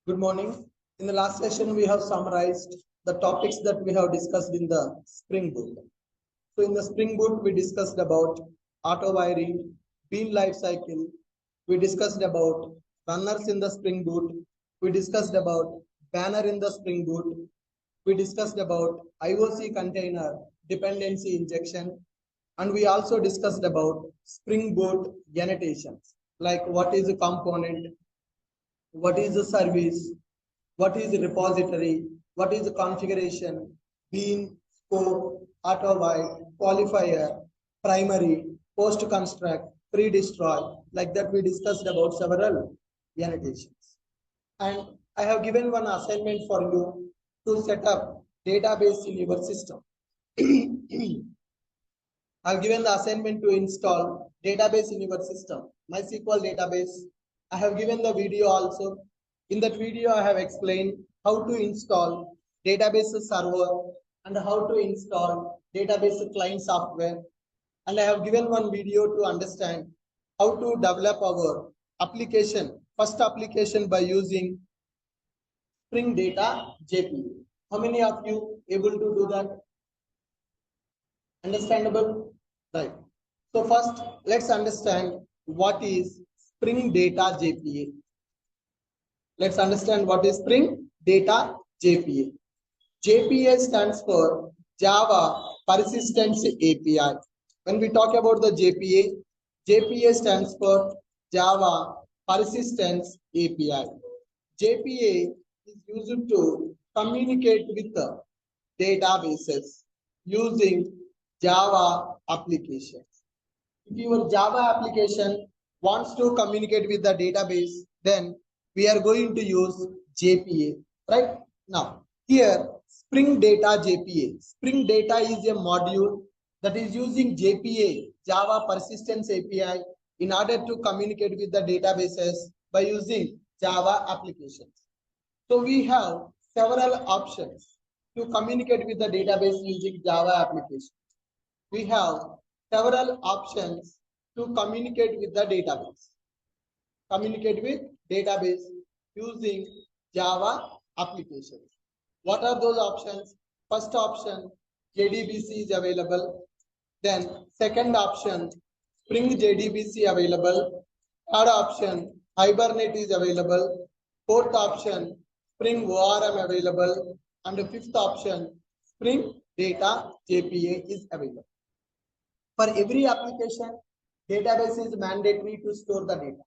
Good morning. In the last session, we have summarized the topics that we have discussed in the Spring Boot. So in the Spring Boot, we discussed about auto wiring, bean life cycle. We discussed about runners in the Spring Boot. We discussed about banner in the Spring Boot. We discussed about IOC container dependency injection. And we also discussed about Spring Boot annotations, like what is a component, what is the service, what is the repository, what is the configuration, bean, scope, auto white, qualifier, primary, post construct, pre-destroy, like that we discussed about several annotations. And I have given one assignment for you to set up database in your system. I've given the assignment to install database in your system, MySQL database. I have given the video also. In that video, I have explained how to install database server and how to install database client software. And I have given one video to understand how to develop our application, first application by using Spring Data JPA. How many of you able to do that? Understandable? Right. So first, let's understand what is Spring Data JPA. Let's understand what is Spring Data JPA. JPA stands for Java Persistence API. When we talk about the JPA, JPA stands for Java Persistence API. JPA is used to communicate with the databases using Java applications. If your Java application wants to communicate with the database, then we are going to use JPA, right? Now, here, Spring Data JPA. Spring Data is a module that is using JPA, Java Persistence API, in order to communicate with the databases by using Java applications. So we have several options to communicate with the database using Java applications. We have several options to communicate with the database. Communicate with database using Java applications. What are those options? First option, JDBC is available. Then second option, Spring JDBC available. Third option, Hibernate is available. Fourth option, Spring ORM available. And the fifth option, Spring Data JPA is available. For every application, database is mandatory to store the data.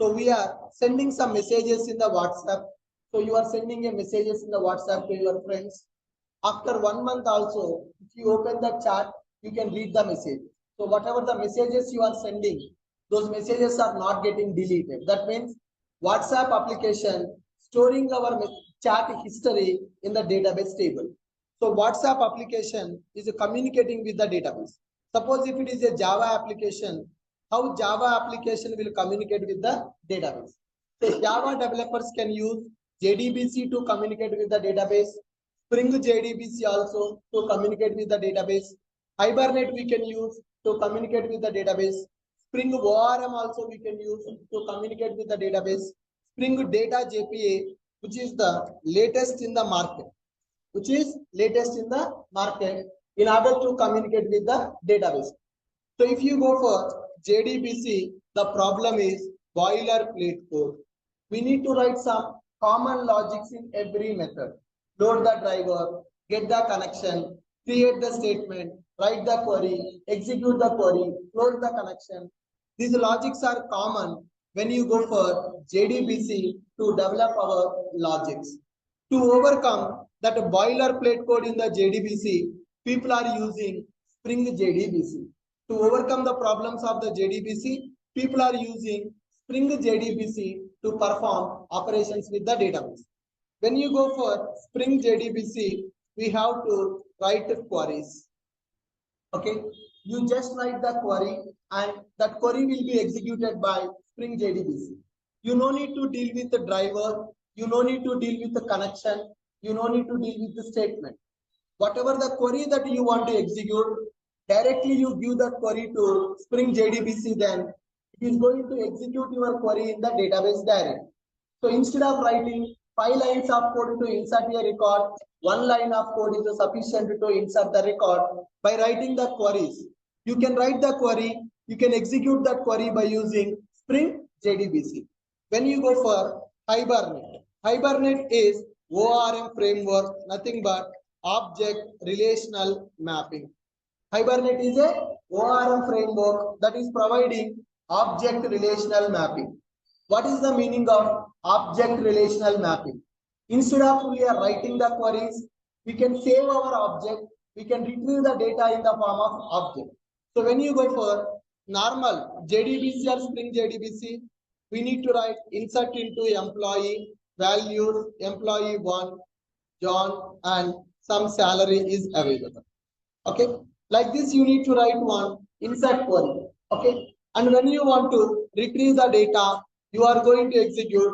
So we are sending some messages in the WhatsApp. So you are sending a messages in the WhatsApp to your friends. After 1 month also, if you open the chat, you can read the message. So whatever the messages you are sending, those messages are not getting deleted. That means WhatsApp application storing our chat history in the database table. So WhatsApp application is communicating with the database. Suppose if it is a Java application, how Java application will communicate with the database. So Java developers can use JDBC to communicate with the database, Spring JDBC also to communicate with the database, Hibernate we can use to communicate with the database, Spring ORM also we can use to communicate with the database, Spring Data JPA, which is the latest in the market, in order to communicate with the database. So if you go for JDBC, the problem is boilerplate code. We need to write some common logics in every method. Load the driver, get the connection, create the statement, write the query, execute the query, close the connection. These logics are common when you go for JDBC to develop our logics. To overcome that boilerplate code in the JDBC, people are using Spring JDBC. To overcome the problems of the JDBC, people are using Spring JDBC to perform operations with the database. When you go for Spring JDBC, we have to write queries. Okay, you just write the query and that query will be executed by Spring JDBC. You no need to deal with the driver, you no need to deal with the connection, you no need to deal with the statement. Whatever the query that you want to execute, directly you give that query to Spring JDBC, then it is going to execute your query in the database direct. So instead of writing 5 lines of code to insert a record. 1 line of code is sufficient to insert the record by writing the queries. You can write the query, you can execute that query by using Spring JDBC. When you go for Hibernate, Hibernate is ORM framework, nothing but object relational mapping. Hibernate is a ORM framework that is providing object relational mapping. What is the meaning of object relational mapping? Instead of we are writing the queries, we can save our object, we can retrieve the data in the form of object. So when you go for normal JDBC or Spring JDBC, we need to write insert into employee, values, employee 1, John, and some salary is available. Okay, like this you need to write one insert query. Okay, and when you want to retrieve the data, you are going to execute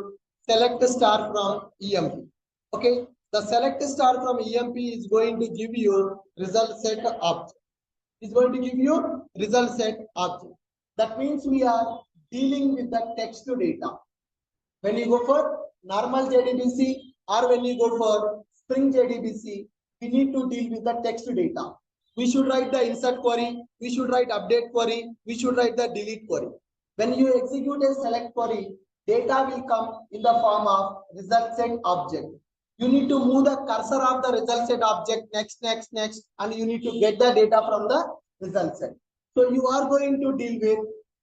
select star from EMP. Okay, the select star from EMP is going to give you result set object. It's going to give you result set object. That means we are dealing with the text to data. When you go for normal JDBC or when you go for Spring JDBC, we need to deal with the text to data. We should write the insert query, we should write update query, we should write the delete query. When you execute a select query, data will come in the form of result set object. You need to move the cursor of the result set object next, and you need to get the data from the result set. So you are going to deal with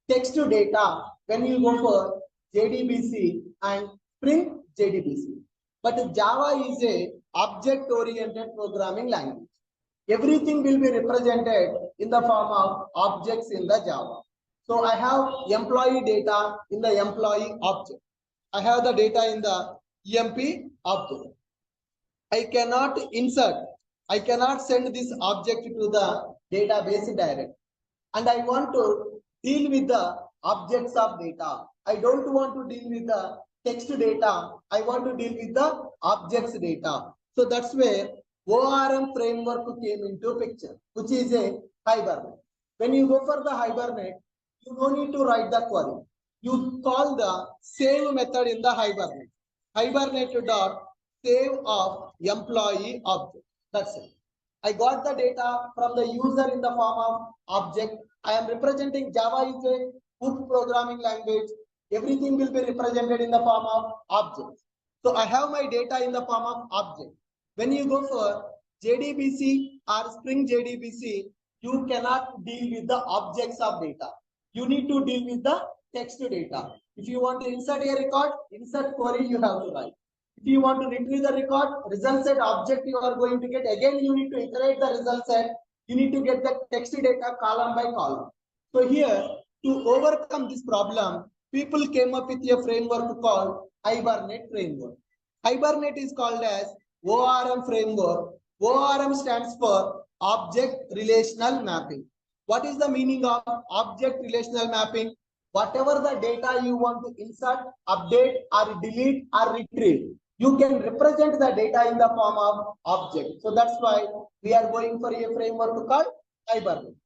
text to data when you go for JDBC and Spring JDBC. But Java is a object-oriented programming language. Everything will be represented in the form of objects in the Java. So I have employee data in the employee object. I have the data in the EMP object. I cannot insert, I cannot send this object to the database direct. And I want to deal with the objects of data. I don't want to deal with the text data. I want to deal with the objects data. So that's where ORM framework came into picture, which is a Hibernate. When you go for the Hibernate, you don't need to write the query. You call the save method in the Hibernate. Hibernate dot save of employee object. That's it. I got the data from the user in the form of object. I am representing Java is a boot programming language. Everything will be represented in the form of objects. So I have my data in the form of object. When you go for JDBC or Spring JDBC, you cannot deal with the objects of data. You need to deal with the text data. If you want to insert a record, insert query you have to write. If you want to retrieve the record, result set object you are going to get. Again, you need to iterate the result set. You need to get the text data column by column. So here, to overcome this problem, people came up with a framework called Hibernate framework. Hibernate is called as ORM framework. ORM stands for Object Relational Mapping. What is the meaning of Object Relational Mapping? Whatever the data you want to insert, update, or delete, or retrieve, you can represent the data in the form of object. So that's why we are going for a framework called Hibernate.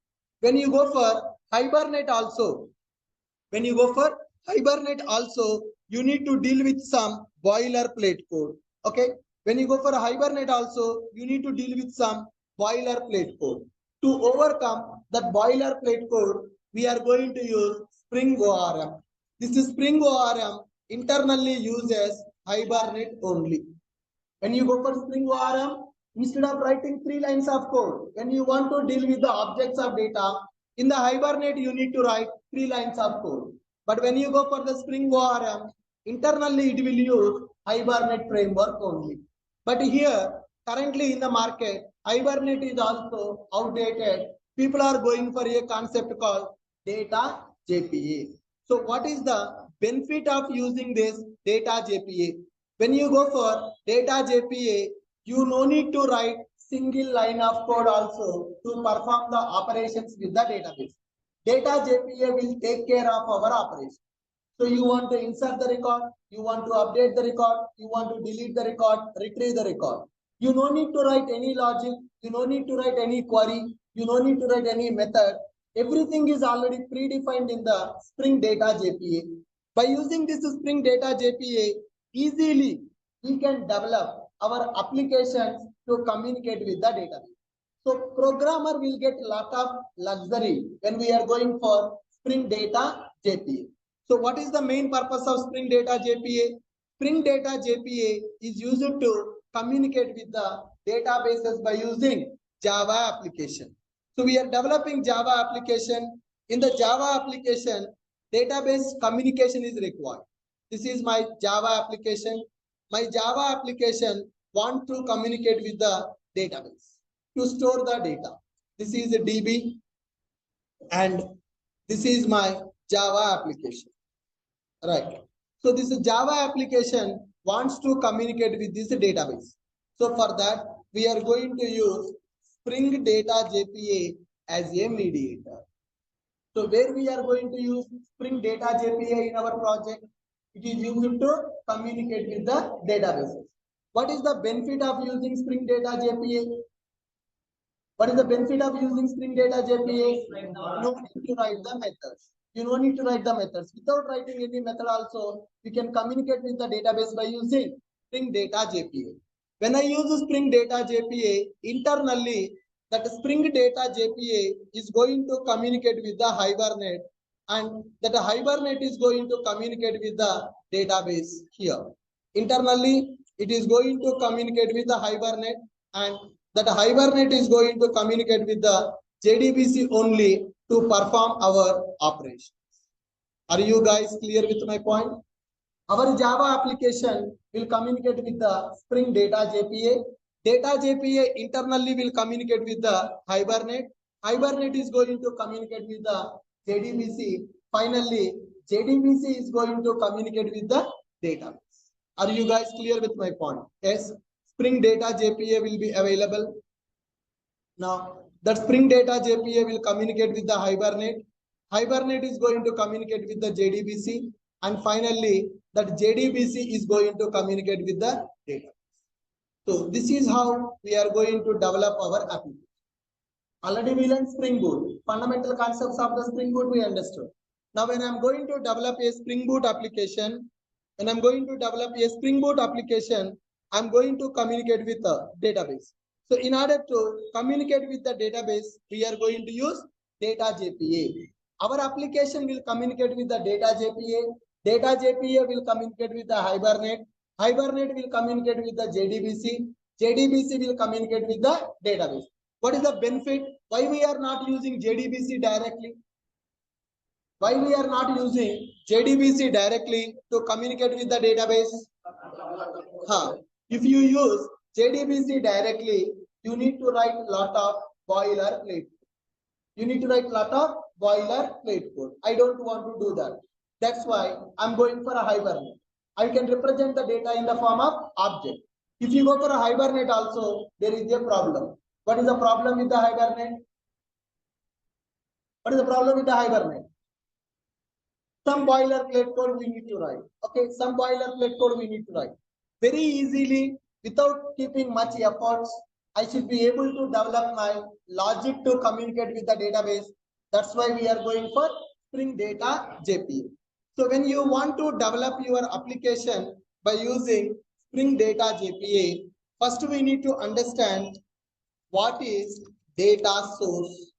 When you go for Hibernate also, you need to deal with some boilerplate code. Okay. When you go for a Hibernate also, you need to deal with some boilerplate code. To overcome that boilerplate code, we are going to use Spring ORM. This is Spring ORM internally uses Hibernate only. When you go for Spring ORM, instead of writing 3 lines of code, when you want to deal with the objects of data, in the Hibernate you need to write 3 lines of code. But when you go for the Spring ORM, internally it will use Hibernate framework only. But here, currently in the market, Hibernate is also outdated. People are going for a concept called data JPA. So what is the benefit of using this data JPA? When you go for data JPA, you no need to write single line of code also to perform the operations with the database. Data JPA will take care of our operation. So you want to insert the record, you want to update the record, you want to delete the record, retrieve the record. You no need to write any logic, you no need to write any query, you no need to write any method. Everything is already predefined in the Spring Data JPA. By using this Spring Data JPA, easily we can develop our applications to communicate with the database. So programmer will get a lot of luxury when we are going for Spring Data JPA. So what is the main purpose of Spring Data JPA? Spring Data JPA is used to communicate with the databases by using Java application. So we are developing Java application. In the Java application, database communication is required. This is my Java application. My Java application want to communicate with the database to store the data. This is a DB and this is my Java application. Right. So this Java application wants to communicate with this database. So for that, we are going to use Spring Data JPA as a mediator. So where we are going to use Spring Data JPA in our project, it is used to communicate with the databases. What is the benefit of using Spring Data JPA? What is the benefit of using Spring Data JPA? No need to write the methods. You don't need to write the methods. Without writing any method also, you can communicate with the database by using Spring Data JPA. When I use Spring Data JPA, internally, that Spring Data JPA is going to communicate with the Hibernate, and that Hibernate is going to communicate with the database here. Internally, it is going to communicate with the Hibernate, and that Hibernate is going to communicate with the JDBC only to perform our operations. Are you guys clear with my point? Our Java application will communicate with the Spring Data JPA. Data JPA internally will communicate with the Hibernate. Hibernate is going to communicate with the JDBC. Finally, JDBC is going to communicate with the database. Are you guys clear with my point? Yes. Spring Data JPA will be available. Now, that Spring Data JPA will communicate with the Hibernate. Hibernate is going to communicate with the JDBC. And finally, that JDBC is going to communicate with the database. So, this is how we are going to develop our application. Already we learned Spring Boot. Fundamental concepts of the Spring Boot we understood. Now, when I'm going to develop a Spring Boot application, I'm going to communicate with the database. So in order to communicate with the database, we are going to use Data JPA. Our application will communicate with the Data JPA. Data JPA will communicate with the Hibernate. Hibernate will communicate with the JDBC. JDBC will communicate with the database. What is the benefit? Why we are not using JDBC directly? Why we are not using JDBC directly to communicate with the database? If you use JDBC directly, you need to write a lot of boilerplate. Code. I don't want to do that. That's why I'm going for a Hibernate. I can represent the data in the form of object. If you go for a Hibernate also, there is a problem. What is the problem with the Hibernate? Some boilerplate code we need to write. Okay, some boilerplate code we need to write. Very easily, without keeping much efforts, I should be able to develop my logic to communicate with the database. That's why we are going for Spring Data JPA. So when you want to develop your application by using Spring Data JPA, first we need to understand what is data source.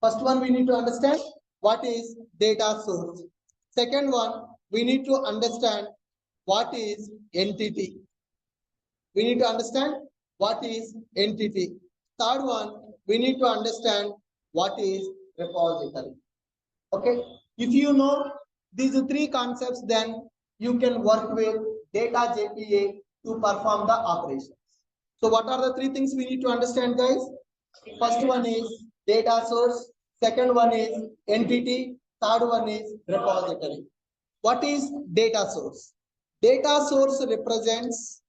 First one, we need to understand what is data source. Second one, we need to understand what is entity. We need to understand what is entity. Third one, we need to understand what is repository. Okay, if you know these three concepts, then you can work with Data JPA to perform the operations. So what are the three things we need to understand, guys? First one is data source. Second one is entity. Third one is repository. What is data source? Data source represents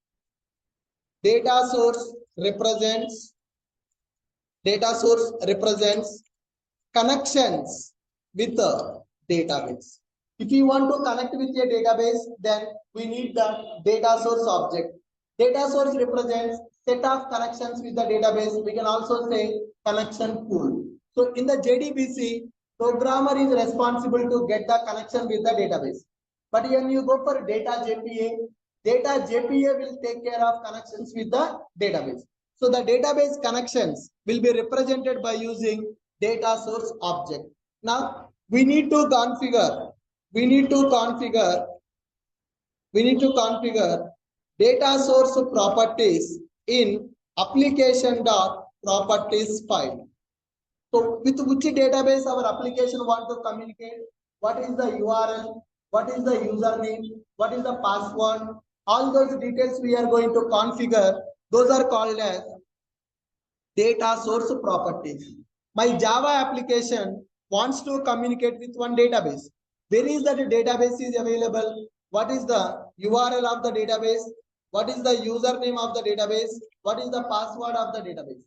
connections with a database. If you want to connect with a database, then we need the data source object. Data source represents set of connections with the database. We can also say connection pool. So in the JDBC, programmer is responsible to get the connection with the database. But when you go for Data JPA, Data JPA will take care of connections with the database. So the database connections will be represented by using data source object. Now we need to configure data source properties in application.properties file. So with which database our application want to communicate? What is the URL? What is the username? What is the password? All those details we are going to configure. Those are called as data source properties. My Java application wants to communicate with one database. Where is that database is available? What is the URL of the database? What is the username of the database? What is the password of the database?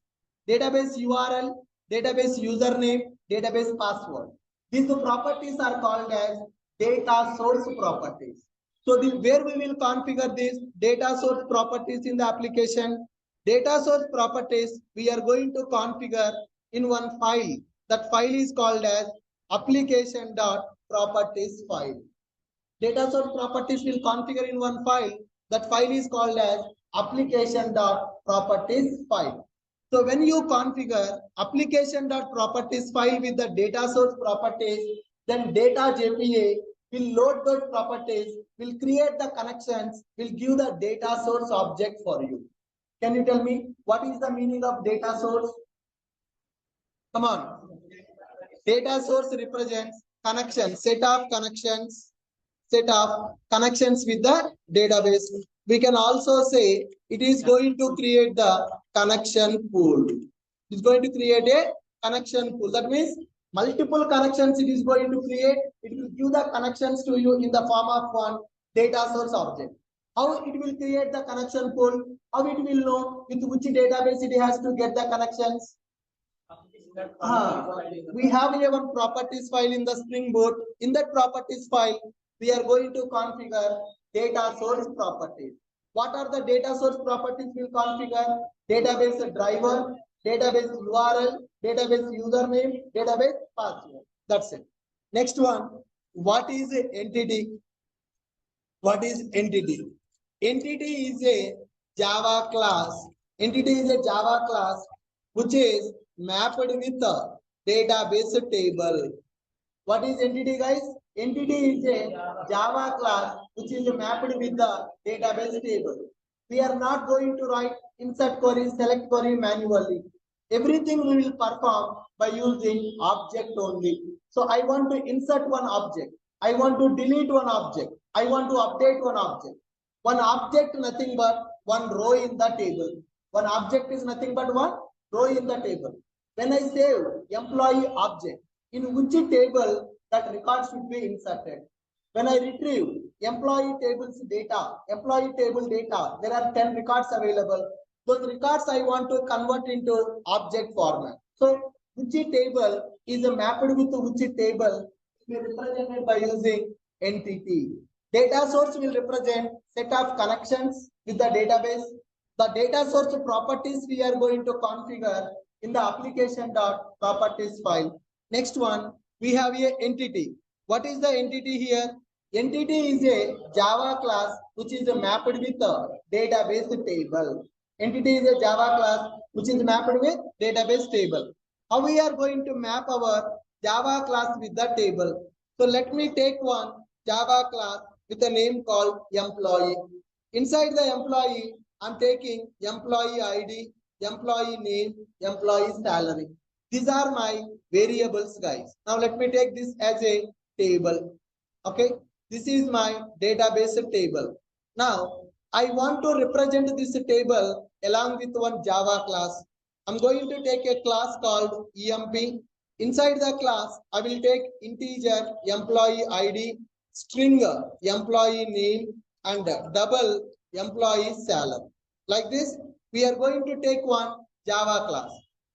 Database URL, database username, database password. These properties are called as data source properties. So where we will configure these data source properties in the application? Data source properties we are going to configure in one file. That file is called as application.properties file. Data source properties will configure in one file. That file is called as application.properties file. So when you configure application.properties file with the data source properties, then data JPA will load those properties, will create the connections, will give the data source object for you. Can you tell me what is the meaning of data source? Come on. Data source represents connection, set of connections with the database. We can also say it is going to create the connection pool. It is going to create a connection pool. That means multiple connections it is going to create. It will give the connections to you in the form of one data source object. How it will create the connection pool? How it will know with which database it has to get the connections? We have here one properties file in the Spring Boot. In that properties file, we are going to configure data source properties. What are the data source properties we'll configure? Database driver, database URL, database username, database password. That's it. Next one, what is an entity? What is entity? Entity is a Java class. Entity is a Java class which is mapped with a database table. What is entity, guys? Entity is a Java class which is mapped with the database table. We are not going to write insert query, select query manually. Everything we will perform by using object only. So I want to insert one object. I want to delete one object. I want to update one object. One object nothing but one row in the table. One object is nothing but one row in the table. When I save employee object, in which table that record should be inserted? When I retrieve employee tables data, there are 10 records available. Those records I want to convert into object format. So which table is mapped with which table will be represented by using entity. Data source will represent set of connections with the database. The data source properties we are going to configure in the application.properties file. Next one, we have a entity. What is the entity here? Entity is a Java class which is mapped with a database table. Entity is a Java class which is mapped with database table. How we are going to map our Java class with the table? So let me take one Java class with a name called employee. Inside the employee, I'm taking employee ID, employee name, employee salary. These are my variables, guys. Now let me take this as a table. Okay, this is my database table. Now I want to represent this table along with one Java class. I'm going to take a class called emp. Inside the class, I will take integer employee ID, string employee name, and double employee salary. Like this, we are going to take one Java class.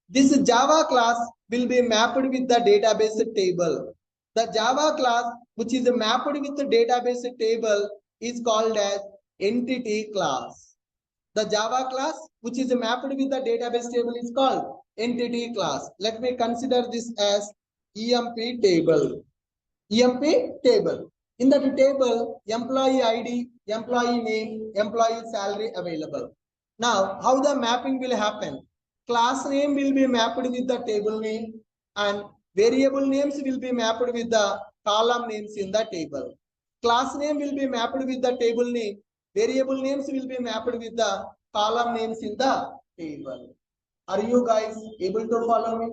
This Java class will be mapped with the database table. The Java class which is mapped with the database table is called as entity class. The Java class which is mapped with the database table is called entity class. Let me consider this as EMP table. EMP table. In that table, employee ID, employee name, employee salary available. Now, how the mapping will happen? Class name will be mapped with the table name and variable names will be mapped with the column names in the table. Class name will be mapped with the table name. Variable names will be mapped with the column names in the table. Are you guys able to follow me?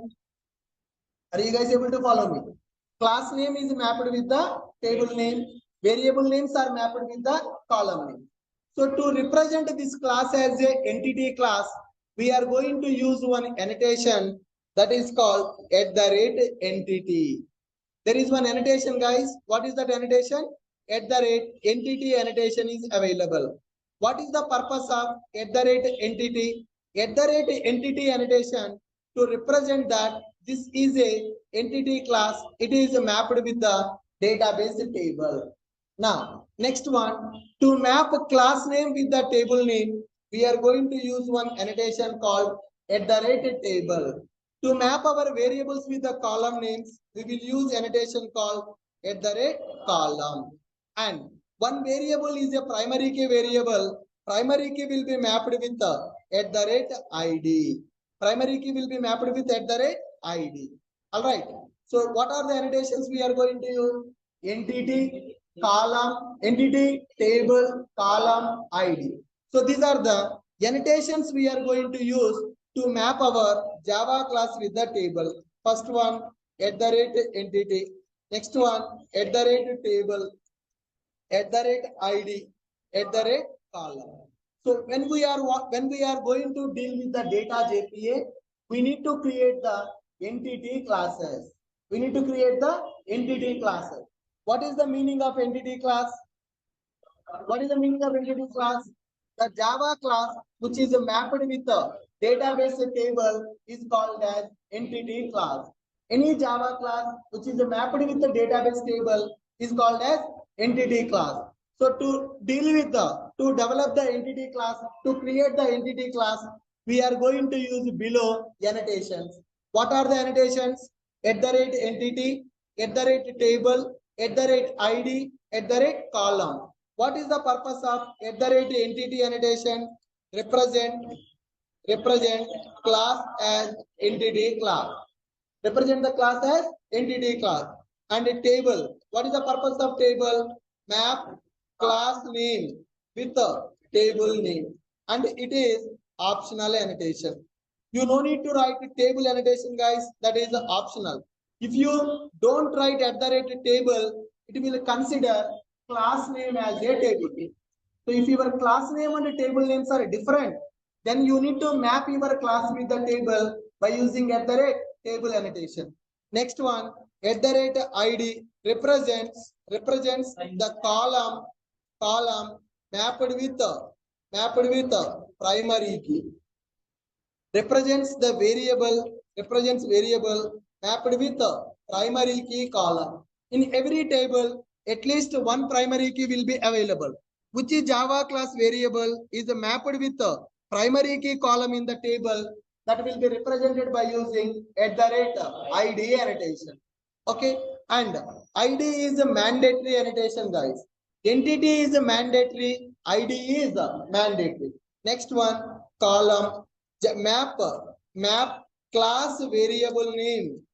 Are you guys able to follow me? Class name is mapped with the table name. Variable names are mapped with the column name. So to represent this class as a entity class, we are going to use one annotation that is called @entity. There is one annotation, guys. What is that annotation? @entity annotation is available. What is the purpose of @entity? @entity annotation to represent that this is a entity class. It is mapped with the database table. Now, next one, to map a class name with the table name, we are going to use one annotation called @table. To map our variables with the column names, we will use annotation called @column. And one variable is a primary key variable. Primary key will be mapped with the @id. Primary key will be mapped with @id. All right. So what are the annotations we are going to use? Entity, column, entity, table, column, ID. So these are the annotations we are going to use to map our Java class with the table. First one, @entity. Next one, @table, @id, @column. So when we are going to deal with the data JPA, we need to create the entity classes. We need to create the entity classes. What is the meaning of entity class? What is the meaning of entity class? The Java class which is mapped with the database table is called as entity class. Any Java class which is mapped with the database table is called as entity class. So to develop the entity class, to create the entity class, we are going to use below annotations. What are the annotations? @entity, @table, @id, @column. What is the purpose of @entity annotation? Represent class as entity class. Represent the class as entity class. And a table. What is the purpose of table? Map class name with the table name. And it is optional annotation. You no need to write table annotation, guys. That is optional. If you don't write @table, it will consider class name as a table. So if your class name and table names are different, then you need to map your class with the table by using @table annotation. Next one, @id represents the column mapped with primary key. Represents variable mapped with primary key column. In every table, at least one primary key will be available. Which is Java class variable is mapped with primary key column in the table that will be represented by using @id annotation. Okay, and ID is a mandatory annotation, guys. Entity is a mandatory, ID is a mandatory. Next one, column. Map class variable name.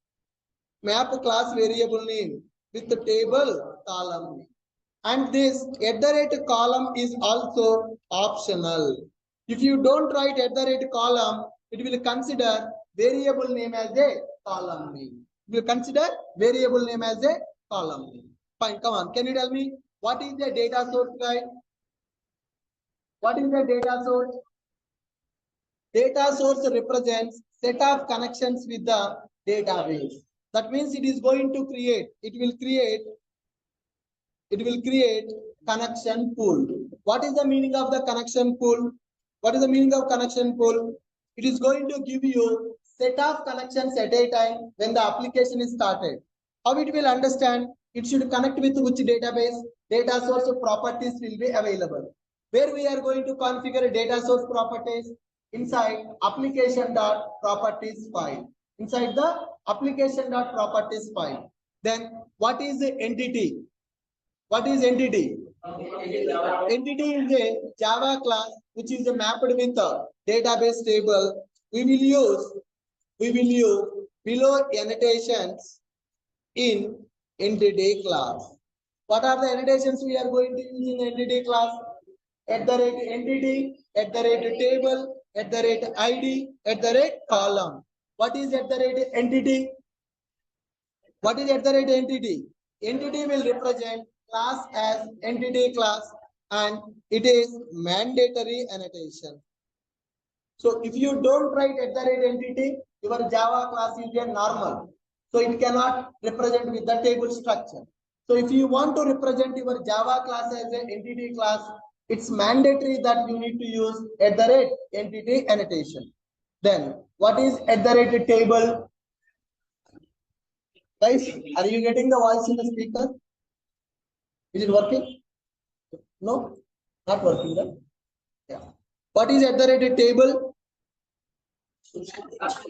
Map class variable name with the table column name. And this @column is also optional. If you don't write @column, it will consider variable name as a column name. It will consider variable name as a column name. Fine, come on. Can you tell me what is the data source, guys? What is the data source? Data source represents set of connections with the database. That means it is going to create, it will create connection pool. What is the meaning of the connection pool? What is the meaning of connection pool? It is going to give you set of connections at a time when the application is started. How it will understand? It should connect with which database? Data source properties will be available. Where we are going to configure data source properties? Inside application.properties file. Inside the application.properties file. Then what is the entity? What is entity? Entity is a Java class which is mapped with a database table. We will use below annotations in entity class. What are the annotations we are going to use in entity class? At the rate entity, at the rate table, at the rate ID, at the rate column. What is at the rate entity? What is at the rate entity? Entity will represent class as entity class and it is mandatory annotation. So if you don't write at the rate entity, your Java class is a normal. So it cannot represent with the table structure. So if you want to represent your Java class as an entity class, it's mandatory that you need to use at the rate entity annotation. Then what is at the rate table? Guys, are you getting the voice in the speaker? Is it working? No, not working. Right? Yeah. What is at the rate table?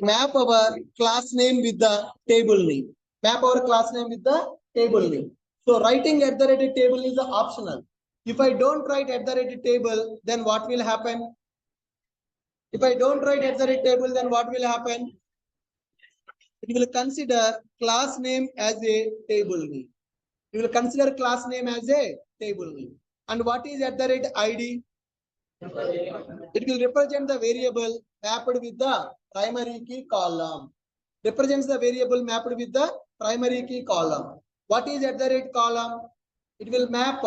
Map our class name with the table name. Map our class name with the table name. So writing at the rate table is optional. If I don't write at the rate table, then what will happen? If I don't write at the rate table, then what will happen? It will consider class name as a table name. You will consider class name as a table name. And what is at the rate ID? It will represent the variable mapped with the primary key column. Represents the variable mapped with the primary key column. What is at the rate column? It will map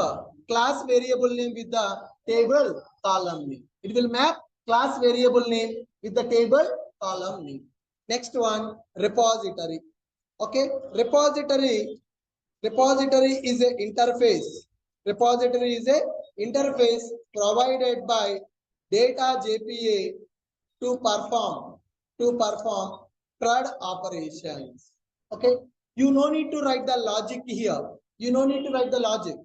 class variable name with the table column name. It will map class variable name with the table column name. Next one, repository. Okay, repository is an interface. Repository is a interface provided by data JPA to perform CRUD operations. Okay, you no need to write the logic here. You no need to write the logic.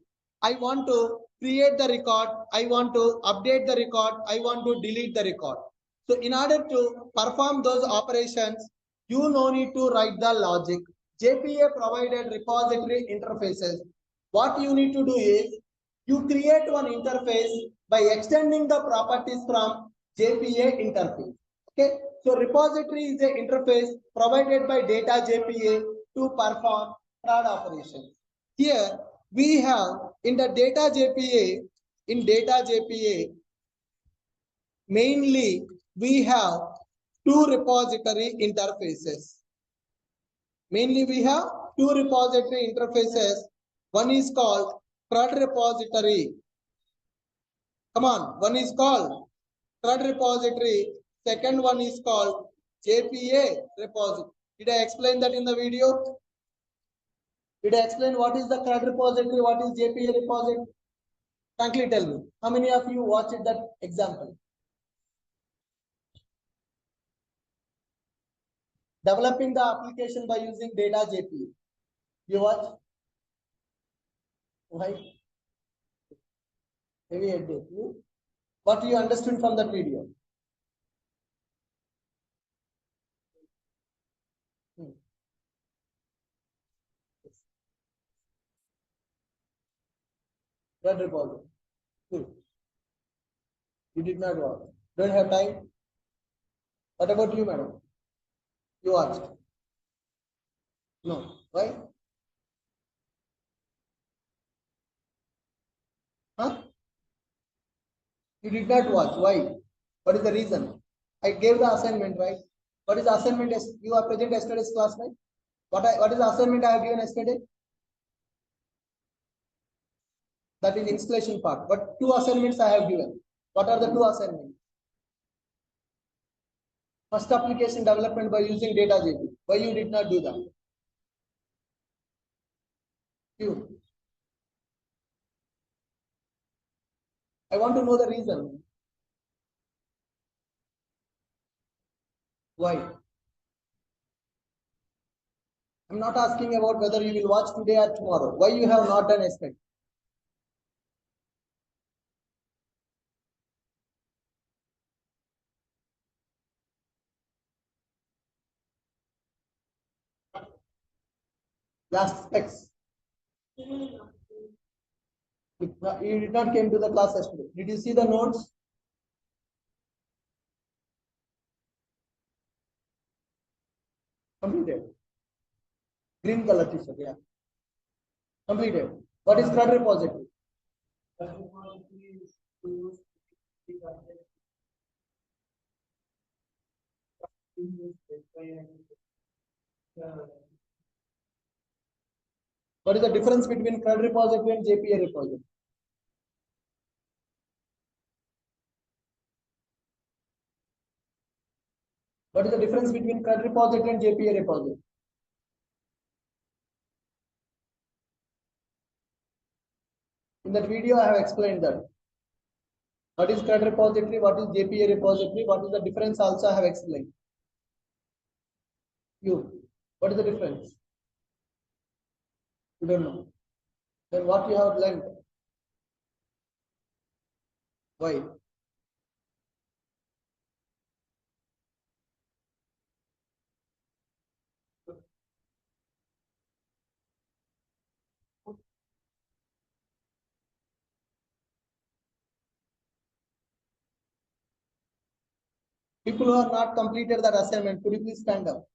I want to create the record. I want to update the record. I want to delete the record. So in order to perform those operations, you no need to write the logic. JPA provided repository interfaces. What you need to do is you create one interface by extending the properties from JPA interface. Okay, so repository is an interface provided by data JPA to perform CRUD operations. Here we have in the data JPA, mainly we have two repository interfaces. Mainly we have two repository interfaces. One is called CRUD repository. Come on, one is called CRUD repository. Second one is called JPA repository. Did I explain that in the video? Did I explain what is the CRUD repository? What is JPA repository? Frankly tell me, how many of you watched that example? Developing the application by using data JPA. You watch? Why? Heavy headed. What you understood from that video? CRUD repository. Good. You did not watch. Don't have time. What about you, madam? You watched? No. Why? Huh? You did not watch. Why? What is the reason? I gave the assignment, right? What is the assignment? You are present yesterday's class, right? What is the assignment I have given yesterday? That is installation part. But two assignments I have given. What are the two assignments? First, application development by using data JP. Why you did not do that? You. I want to know the reason. Why? I'm not asking about whether you will watch today or tomorrow. Why you have not done yesterday? Last specs. You did not came to the class yesterday. Did you see the notes? Completed. Green color t-shirt, yeah. Completed. What is CRUD repository? What is the difference between CRUD repository and JPA repository? What is the difference between CRUD repository and JPA repository? In that video, I have explained that. What is CRUD repository? What is JPA repository? What is the difference? Also, I have explained. What is the difference? You don't know. Then what you have learned? Why? People who have not completed that assignment, could you please stand up?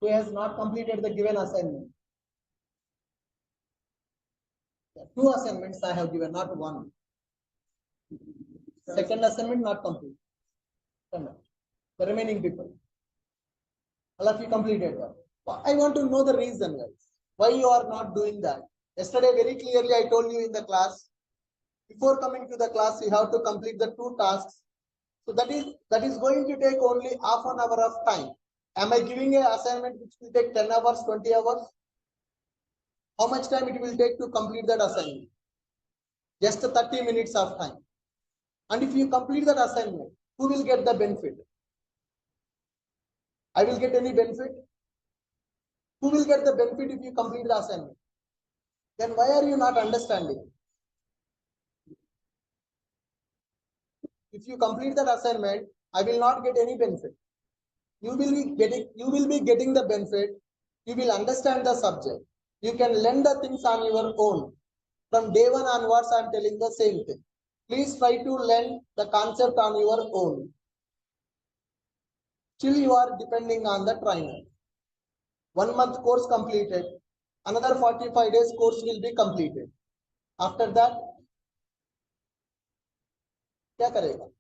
Who has not completed the given assignment? Two assignments I have given, not one. Second assignment not complete. The remaining people. All of you completed that. I want to know the reason, guys. Why you are not doing that? Yesterday, very clearly, I told you in the class. Before coming to the class, you have to complete the two tasks. So that is going to take only half an hour of time. Am I giving an assignment which will take 10 hours, 20 hours? How much time it will take to complete that assignment? Just 30 minutes of time. And if you complete that assignment, who will get the benefit? I will get any benefit? Who will get the benefit if you complete the assignment? Then why are you not understanding? If you complete that assignment, I will not get any benefit. You will be getting the benefit. You will understand the subject. You can learn the things on your own. From day one onwards, I am telling the same thing. Please try to learn the concept on your own. Still, you are depending on the trainer. 1 month course completed. Another 45 days course will be completed. After that, क्या करेगा?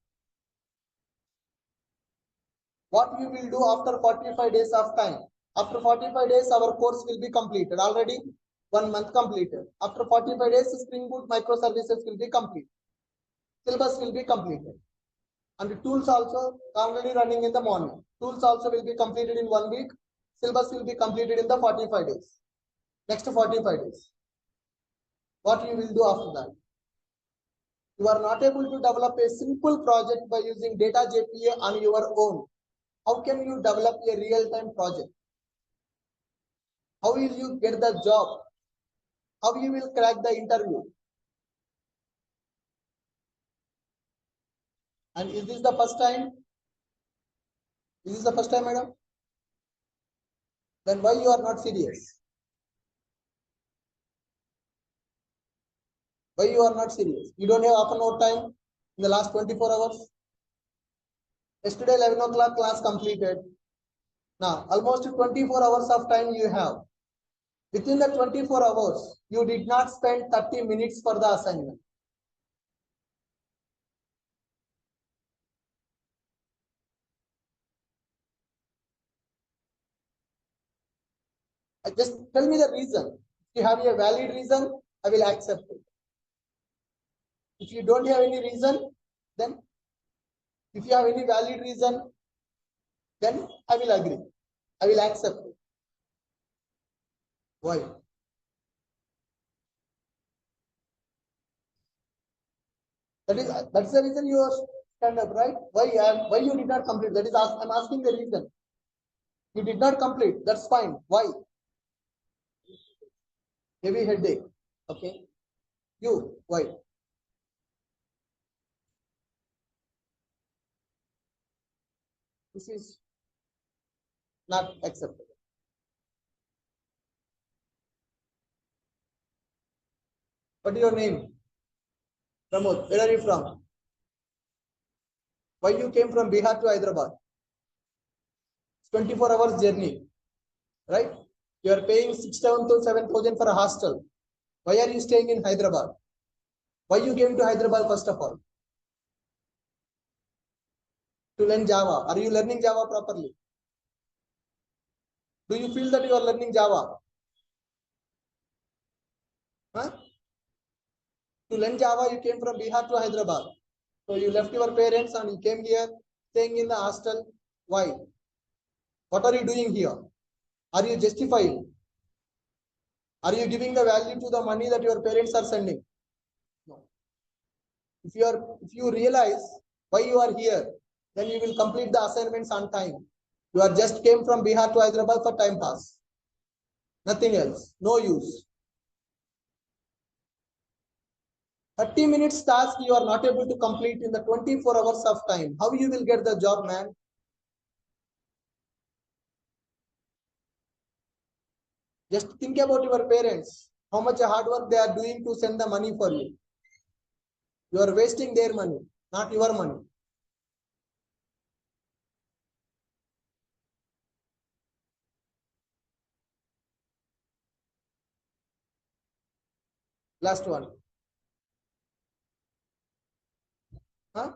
What you will do after 45 days of time? After 45 days, our course will be completed. Already 1 month completed. After 45 days, Spring Boot Microservices will be completed. Syllabus will be completed. And the tools also already running in the morning. Tools also will be completed in 1 week. Syllabus will be completed in the 45 days. Next 45 days. What you will do after that? You are not able to develop a simple project by using data JPA on your own. How can you develop a real-time project? How will you get the job? How you will crack the interview? And is this the first time? Is this the first time, madam? Then why you are not serious? Why you are not serious? You don't have half an hour time in the last 24 hours? Yesterday 11 o'clock class completed. Now almost 24 hours of time you have. Within the 24 hours, you did not spend 30 minutes for the assignment. Just tell me the reason. If you have a valid reason, I will accept it. If you don't have any reason, then if you have any valid reason, then I will agree. I will accept it. Why? That's the reason you are stand up, right? Why you did not complete? That is I'm asking the reason. You did not complete. That's fine. Why? Heavy headache. Okay. You why? 。 . 。 。 。 。 . 。 . 。 . 。 . 。 . 。 . 。 . 。 . 。 . 。 。 . 。 。 . 。 。 . 。 。 。 。 。 。 。 。 。 . 。 。 。 。 。 。 。 。 . 。 。 。 . 。 。 。This is not acceptable. What is your name? Pramod. Where are you from? Why you came from Bihar to Hyderabad? It's 24 hours journey, right? You are paying 6,000 to 7,000 for a hostel. Why are you staying in Hyderabad? Why you came to Hyderabad first of all? To learn Java. Are you learning Java properly? Do you feel that you are learning Java? Huh? To learn Java, you came from Bihar to Hyderabad. So you left your parents and you came here, staying in the hostel. Why? What are you doing here? Are you justifying? Are you giving the value to the money that your parents are sending? No. If you realize why you are here, then you will complete the assignments on time. You are just came from Bihar to Hyderabad for time pass. Nothing else. No use. 30 minutes task you are not able to complete in the 24 hours of time. How you will get the job, man? Just think about your parents. How much hard work they are doing to send the money for you. You are wasting their money, not your money. Last one. Huh?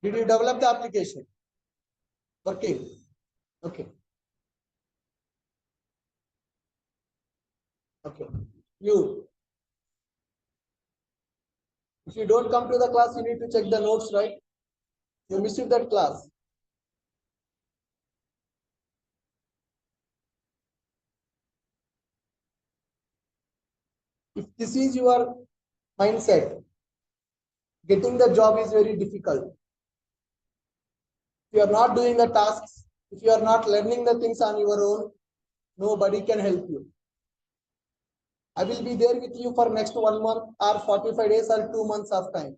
Did you develop the application? Working. Okay. Okay. You. If you don't come to the class, you need to check the notes, right? You missed that class. If this is your mindset, getting the job is very difficult. If you are not doing the tasks, if you are not learning the things on your own, nobody can help you. I will be there with you for next 1 month or 45 days or 2 months of time.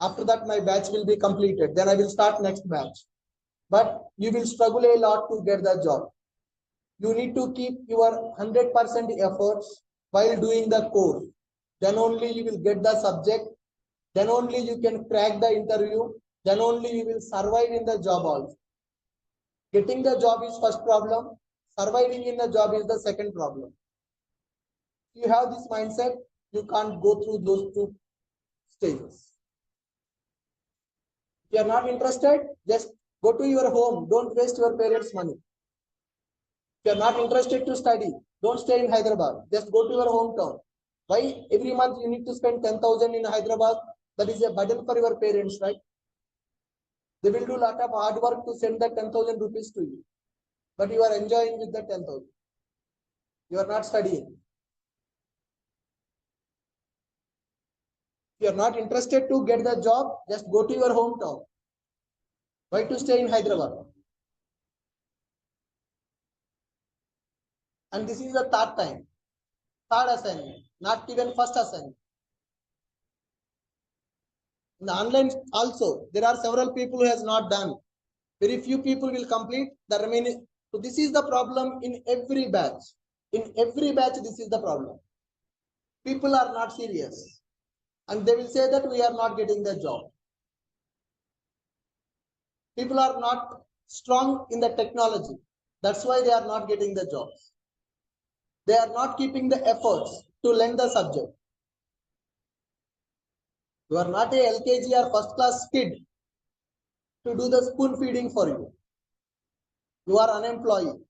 After that, my batch will be completed. Then I will start next batch. But you will struggle a lot to get the job. You need to keep your 100% efforts while doing the course. Then only you will get the subject. Then only you can crack the interview. Then only you will survive in the job also. Getting the job is first problem. Surviving in the job is the second problem. If you have this mindset, you can't go through those two stages. If you are not interested, just go to your home. Don't waste your parents' money. If you are not interested to study, don't stay in Hyderabad. Just go to your hometown. Why every month you need to spend 10,000 in Hyderabad? That is a burden for your parents, right? They will do a lot of hard work to send that 10,000 rupees to you. But you are enjoying with the 10,000. You are not studying. If you are not interested to get the job, just go to your hometown. Why to stay in Hyderabad? And this is the third assignment, not even first assignment. In the online also, there are several people who has not done. Very few people will complete the remaining. So this is the problem in every batch. In every batch, this is the problem. People are not serious. And they will say that we are not getting the job. People are not strong in the technology. That's why they are not getting the jobs. They are not keeping the efforts to learn the subject. You are not a LKG or first class kid to do the spoon feeding for you. You are unemployed.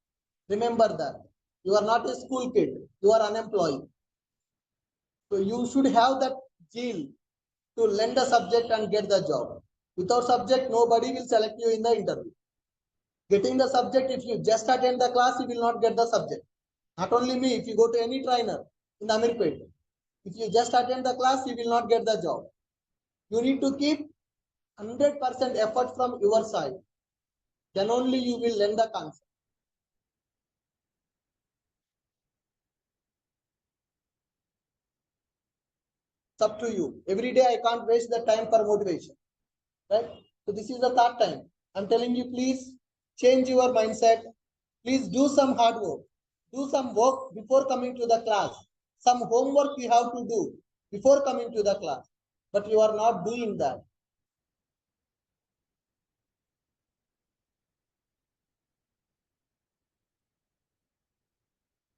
Remember that. You are not a school kid. You are unemployed. So you should have that zeal to learn the subject and get the job. Without subject, nobody will select you in the interview. Getting the subject, if you just attend the class, you will not get the subject. Not only me, if you go to any trainer in the Amirpet, if you just attend the class, you will not get the job. You need to keep 100% effort from your side. Then only you will learn the concept. up to you. Every day I can't waste the time for motivation, right? So this is the third time. I'm telling you, please change your mindset. Please do some hard work. Do some work before coming to the class. Some homework you have to do before coming to the class. But you are not doing that.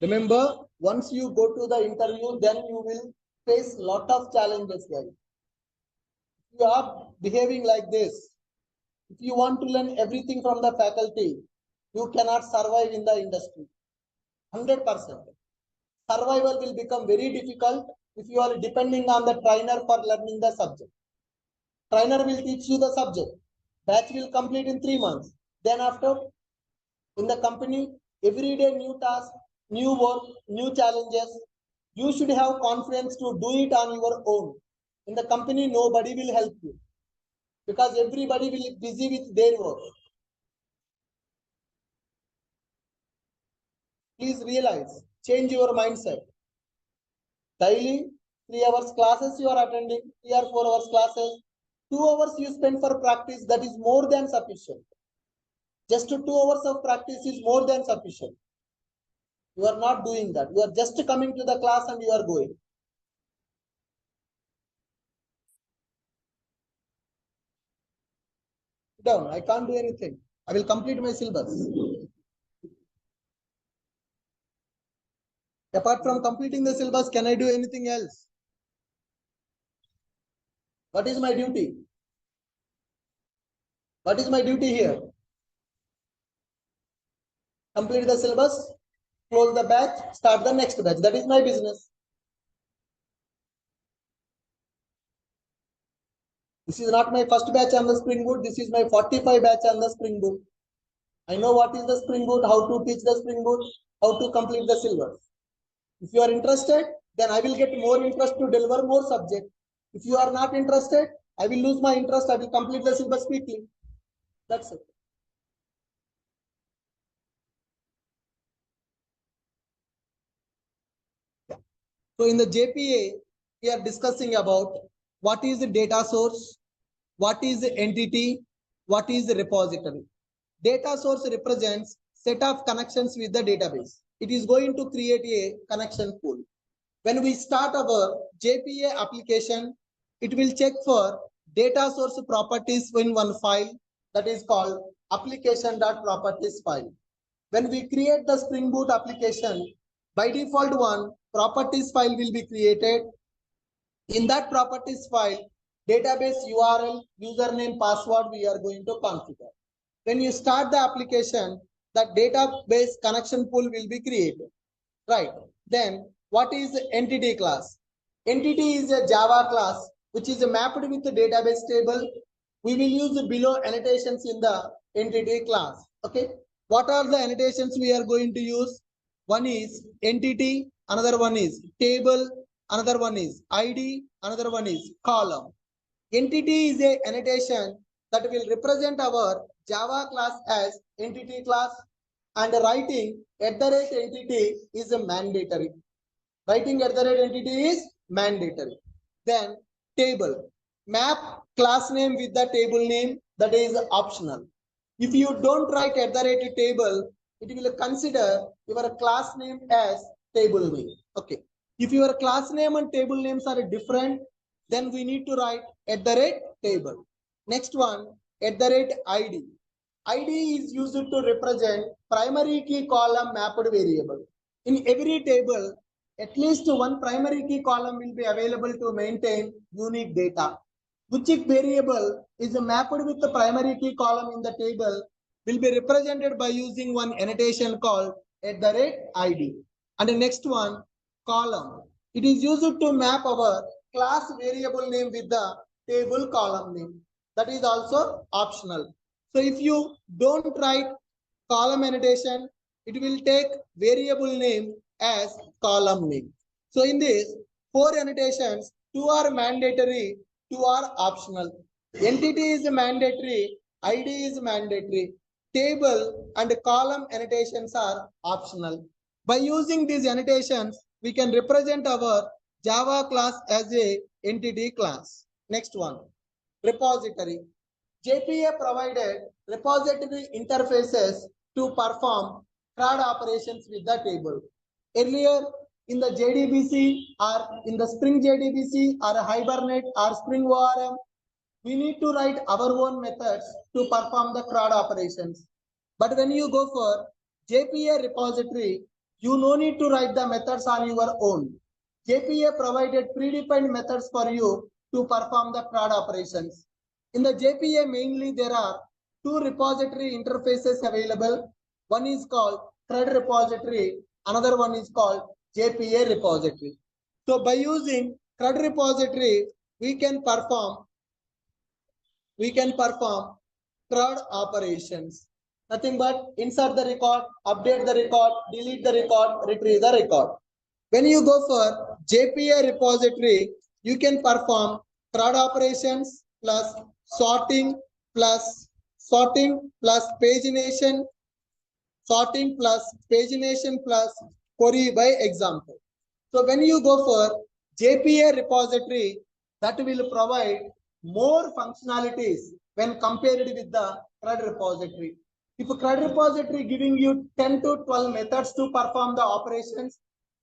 Remember, once you go to the interview, then you will face lot of challenges, guys. If you are behaving like this, if you want to learn everything from the faculty, you cannot survive in the industry. 100%. Survival will become very difficult if you are depending on the trainer for learning the subject. Trainer will teach you the subject. Batch will complete in 3 months. Then after, in the company, every day new task, new work, new challenges. You should have confidence to do it on your own. In the company, nobody will help you because everybody will be busy with their work. Please realize, change your mindset. Daily, 3 hours classes you are attending, 3 or 4 hours classes, 2 hours you spend for practice, that is more than sufficient. Just 2 hours of practice is more than sufficient. You are not doing that. You are just coming to the class and you are going. Down. I can't do anything. I will complete my syllabus. Apart from completing the syllabus, can I do anything else? What is my duty? What is my duty here? Complete the syllabus, close the batch, start the next batch. That is my business. This is not my first batch on the Spring Boot. This is my 45 batch on the Spring Boot. I know what is the Spring Boot, how to teach the Spring Boot, how to complete the syllabus. If you are interested, then I will get more interest to deliver more subject. If you are not interested, I will lose my interest. I will complete the syllabus quickly. That's it. Yeah. So in the JPA, we are discussing about what is the data source, what is the entity, what is the repository. Data source represents set of connections with the database. It is going to create a connection pool. When we start our JPA application, it will check for data source properties in one file that is called application.properties file. When we create the Spring Boot application, by default one properties file will be created. In that properties file, database URL, username, password we are going to configure. When you start the application, the database connection pool will be created. Right. Then what is the entity class? Entity is a Java class which is mapped with the database table. We will use below annotations in the entity class. Okay. What are the annotations we are going to use? One is entity, another one is table, another one is ID, another one is column. Entity is a annotation that will represent our Java class as entity class, and writing @entity is a mandatory. Writing @entity is mandatory. Then table. Map class name with the table name, that is optional. If you don't write @table, it will consider your class name as table name. Okay. If your class name and table names are different, then we need to write @table. Next one, @ID. ID is used to represent primary key column mapped variable. In every table, at least one primary key column will be available to maintain unique data. Which variable is mapped with the primary key column in the table will be represented by using one annotation called @ID. And the next one, column. It is used to map our class variable name with the table column name. That is also optional. So if you don't write column annotation, it will take variable name as column name. So in this 4 annotations, 2 are mandatory, 2 are optional. Entity is mandatory, ID is mandatory. Table and column annotations are optional. By using these annotations, we can represent our Java class as a entity class. Next one, repository. JPA provided repository interfaces to perform CRUD operations with the table. Earlier in the JDBC or in the Spring JDBC or Hibernate or Spring ORM, we need to write our own methods to perform the CRUD operations. But when you go for JPA repository, you no need to write the methods on your own. JPA provided predefined methods for you to perform the CRUD operations. In the JPA, mainly there are two repository interfaces available. One is called CRUD repository, another one is called JPA repository. So by using CRUD repository, we can perform CRUD operations. Nothing but insert the record, update the record, delete the record, retrieve the record. When you go for JPA repository, you can perform CRUD operations plus sorting plus pagination, plus query by example. So when you go for JPA repository, that will provide more functionalities when compared with the CRUD repository. If a CRUD repository giving you 10 to 12 methods to perform the operations,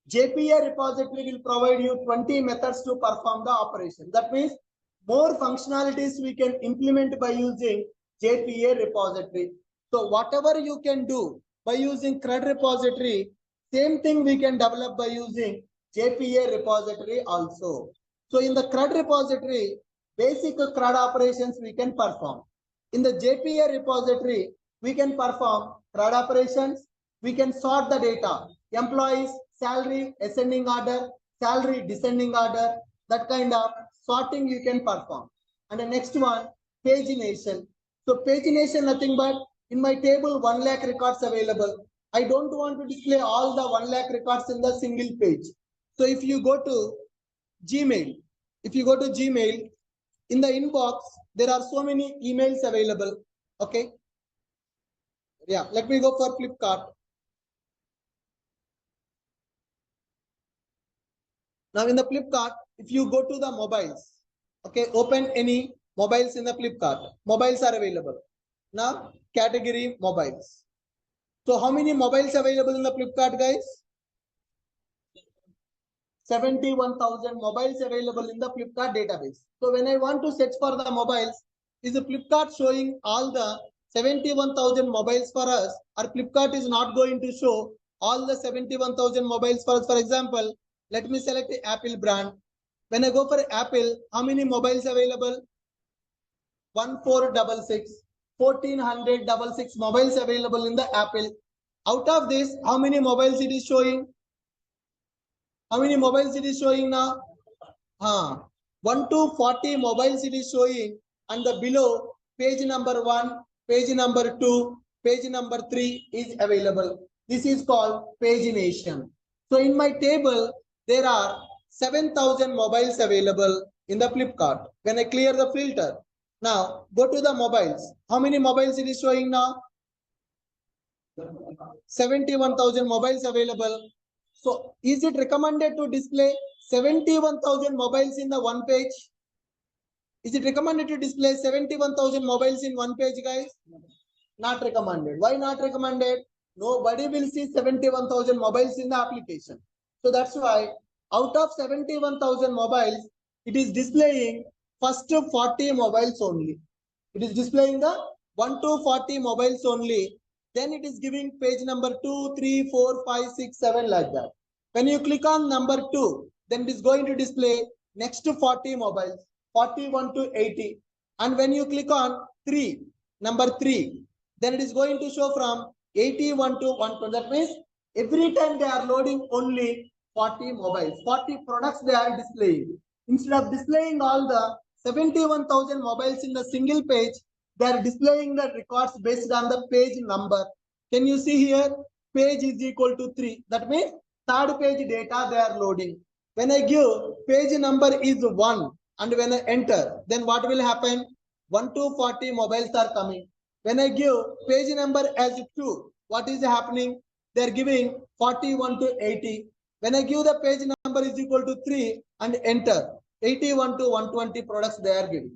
JPA repository will provide you 20 methods to perform the operation. That means more functionalities we can implement by using JPA repository. So whatever you can do by using CRUD repository, same thing we can develop by using JPA repository also. So in the CRUD repository, basic CRUD operations we can perform. In the JPA repository, we can perform CRUD operations. We can sort the data, employees, salary, ascending order, salary, descending order, that kind of sorting you can perform. And the next one, pagination. So pagination, nothing but in my table 1 lakh records available. I don't want to display all the 1 lakh records in the single page. So if you go to Gmail, in the inbox, there are so many emails available. Okay. Yeah, let me go for Flipkart. Now in the Flipkart, if you go to the mobiles, okay, open any mobiles in the Flipkart. Mobiles are available. Now category mobiles. So how many mobiles available in the Flipkart, guys? 71,000 mobiles available in the Flipkart database. So when I want to search for the mobiles, is the Flipkart showing all the 71,000 mobiles for us, or Flipkart is not going to show all the 71,000 mobiles for us? For example, let me select the Apple brand. When I go for Apple, how many mobiles available? 1466, 1466 mobiles available in the Apple. Out of this, how many mobiles it is showing? How many mobiles it is showing now? 1 to 40 mobiles it is showing, and the below page number 1, page number 2, page number 3 is available. This is called pagination. So in my table, there are 7,000 mobiles available in the Flipkart. When I clear the filter, now go to the mobiles. How many mobiles it is showing now? 71,000 mobiles available. So is it recommended to display 71,000 mobiles in the one page? Is it recommended to display 71,000 mobiles in one page, guys? Not recommended. Why not recommended? Nobody will see 71,000 mobiles in the application. So that's why out of 71,000 mobiles, it is displaying first 40 mobiles only. It is displaying the 1 to 40 mobiles only. Then it is giving page number 2, 3, 4, 5, 6, 7 like that. When you click on number 2, then it is going to display next to 40 mobiles, 41 to 80. And when you click on number 3, then it is going to show from 81 to 120. That means every time they are loading only 40 mobiles, 40 products they are displaying. Instead of displaying all the 71,000 mobiles in the single page, they are displaying the records based on the page number. Can you see here? Page is equal to 3. That means third page data they are loading. When I give page number is 1 and when I enter, then what will happen? 1 to 40 mobiles are coming. When I give page number as 2, what is happening? They are giving 41 to 80. When I give the page number is equal to 3 and enter, 81 to 120 products they are giving.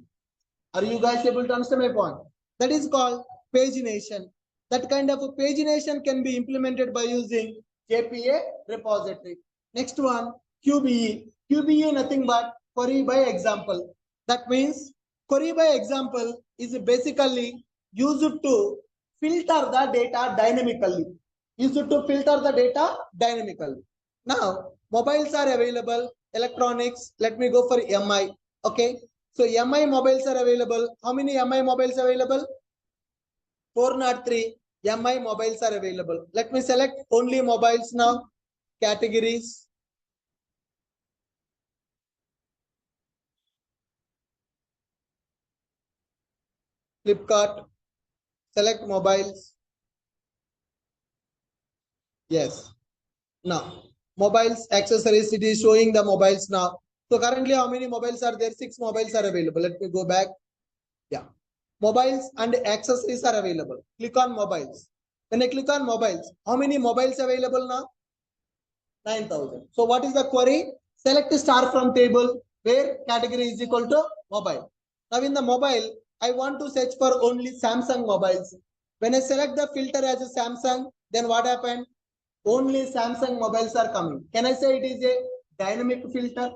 Are you guys able to understand my point? That is called pagination. That kind of a pagination can be implemented by using JPA repository. Next one, QBE. QBE nothing but query by example. That means query by example is basically used to filter the data dynamically. Used to filter the data dynamically. Now, mobiles are available, electronics. Let me go for MI. Okay. So MI mobiles are available. How many MI mobiles available? 403 MI mobiles are available. Let me select only mobiles now. Categories. Flipkart. Select mobiles. Yes. Now, mobiles, accessories, it is showing the mobiles now. So currently how many mobiles are there? 6 mobiles are available. Let me go back. Yeah. Mobiles and accessories are available. Click on mobiles. When I click on mobiles, how many mobiles available now? 9,000. So what is the query? Select star from table where category is equal to mobile. Now in the mobile, I want to search for only Samsung mobiles. When I select the filter as a Samsung, then what happened? Only Samsung mobiles are coming. Can I say it is a dynamic filter?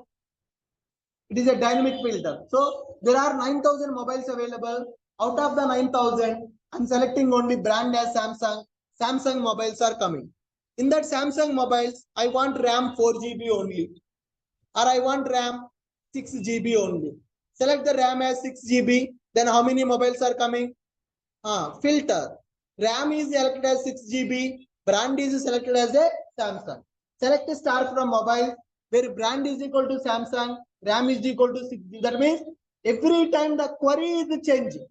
It is a dynamic filter. So there are 9,000 mobiles available. Out of the 9,000, I'm selecting only brand as Samsung. Samsung mobiles are coming. In that Samsung mobiles, I want RAM 4 GB only, or I want RAM 6 GB only. Select the RAM as 6 GB. Then how many mobiles are coming? Filter. RAM is selected as 6 GB. Brand is selected as a Samsung. Select a star from mobile where brand is equal to Samsung, RAM is equal to 6 GB. That means every time the query is changing.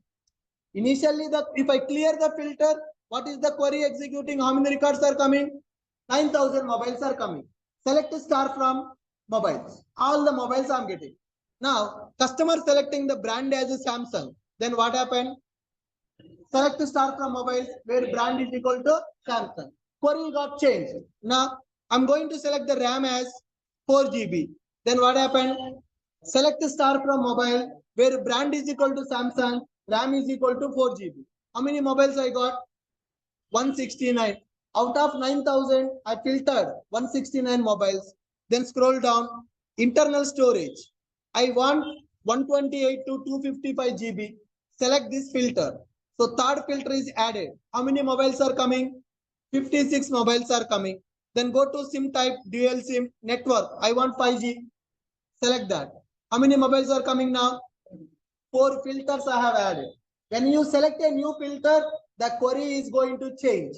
Initially, if I clear the filter, what is the query executing? How many records are coming? 9,000 mobiles are coming. Select a star from mobiles. All the mobiles I'm getting. Now, customer selecting the brand as a Samsung. Then what happened? Select a star from mobiles where brand is equal to Samsung. Query got changed. Now, I'm going to select the RAM as 4 GB. Then what happened? Select a star from mobile where brand is equal to Samsung, RAM is equal to 4 GB. How many mobiles I got? 169. Out of 9,000, I filtered 169 mobiles. Then scroll down. Internal storage. I want 128 to 255 GB. Select this filter. So third filter is added. How many mobiles are coming? 56 mobiles are coming. Then go to SIM type, dual SIM, network. I want 5G. Select that. How many mobiles are coming now? 4 filters I have added. When you select a new filter, the query is going to change.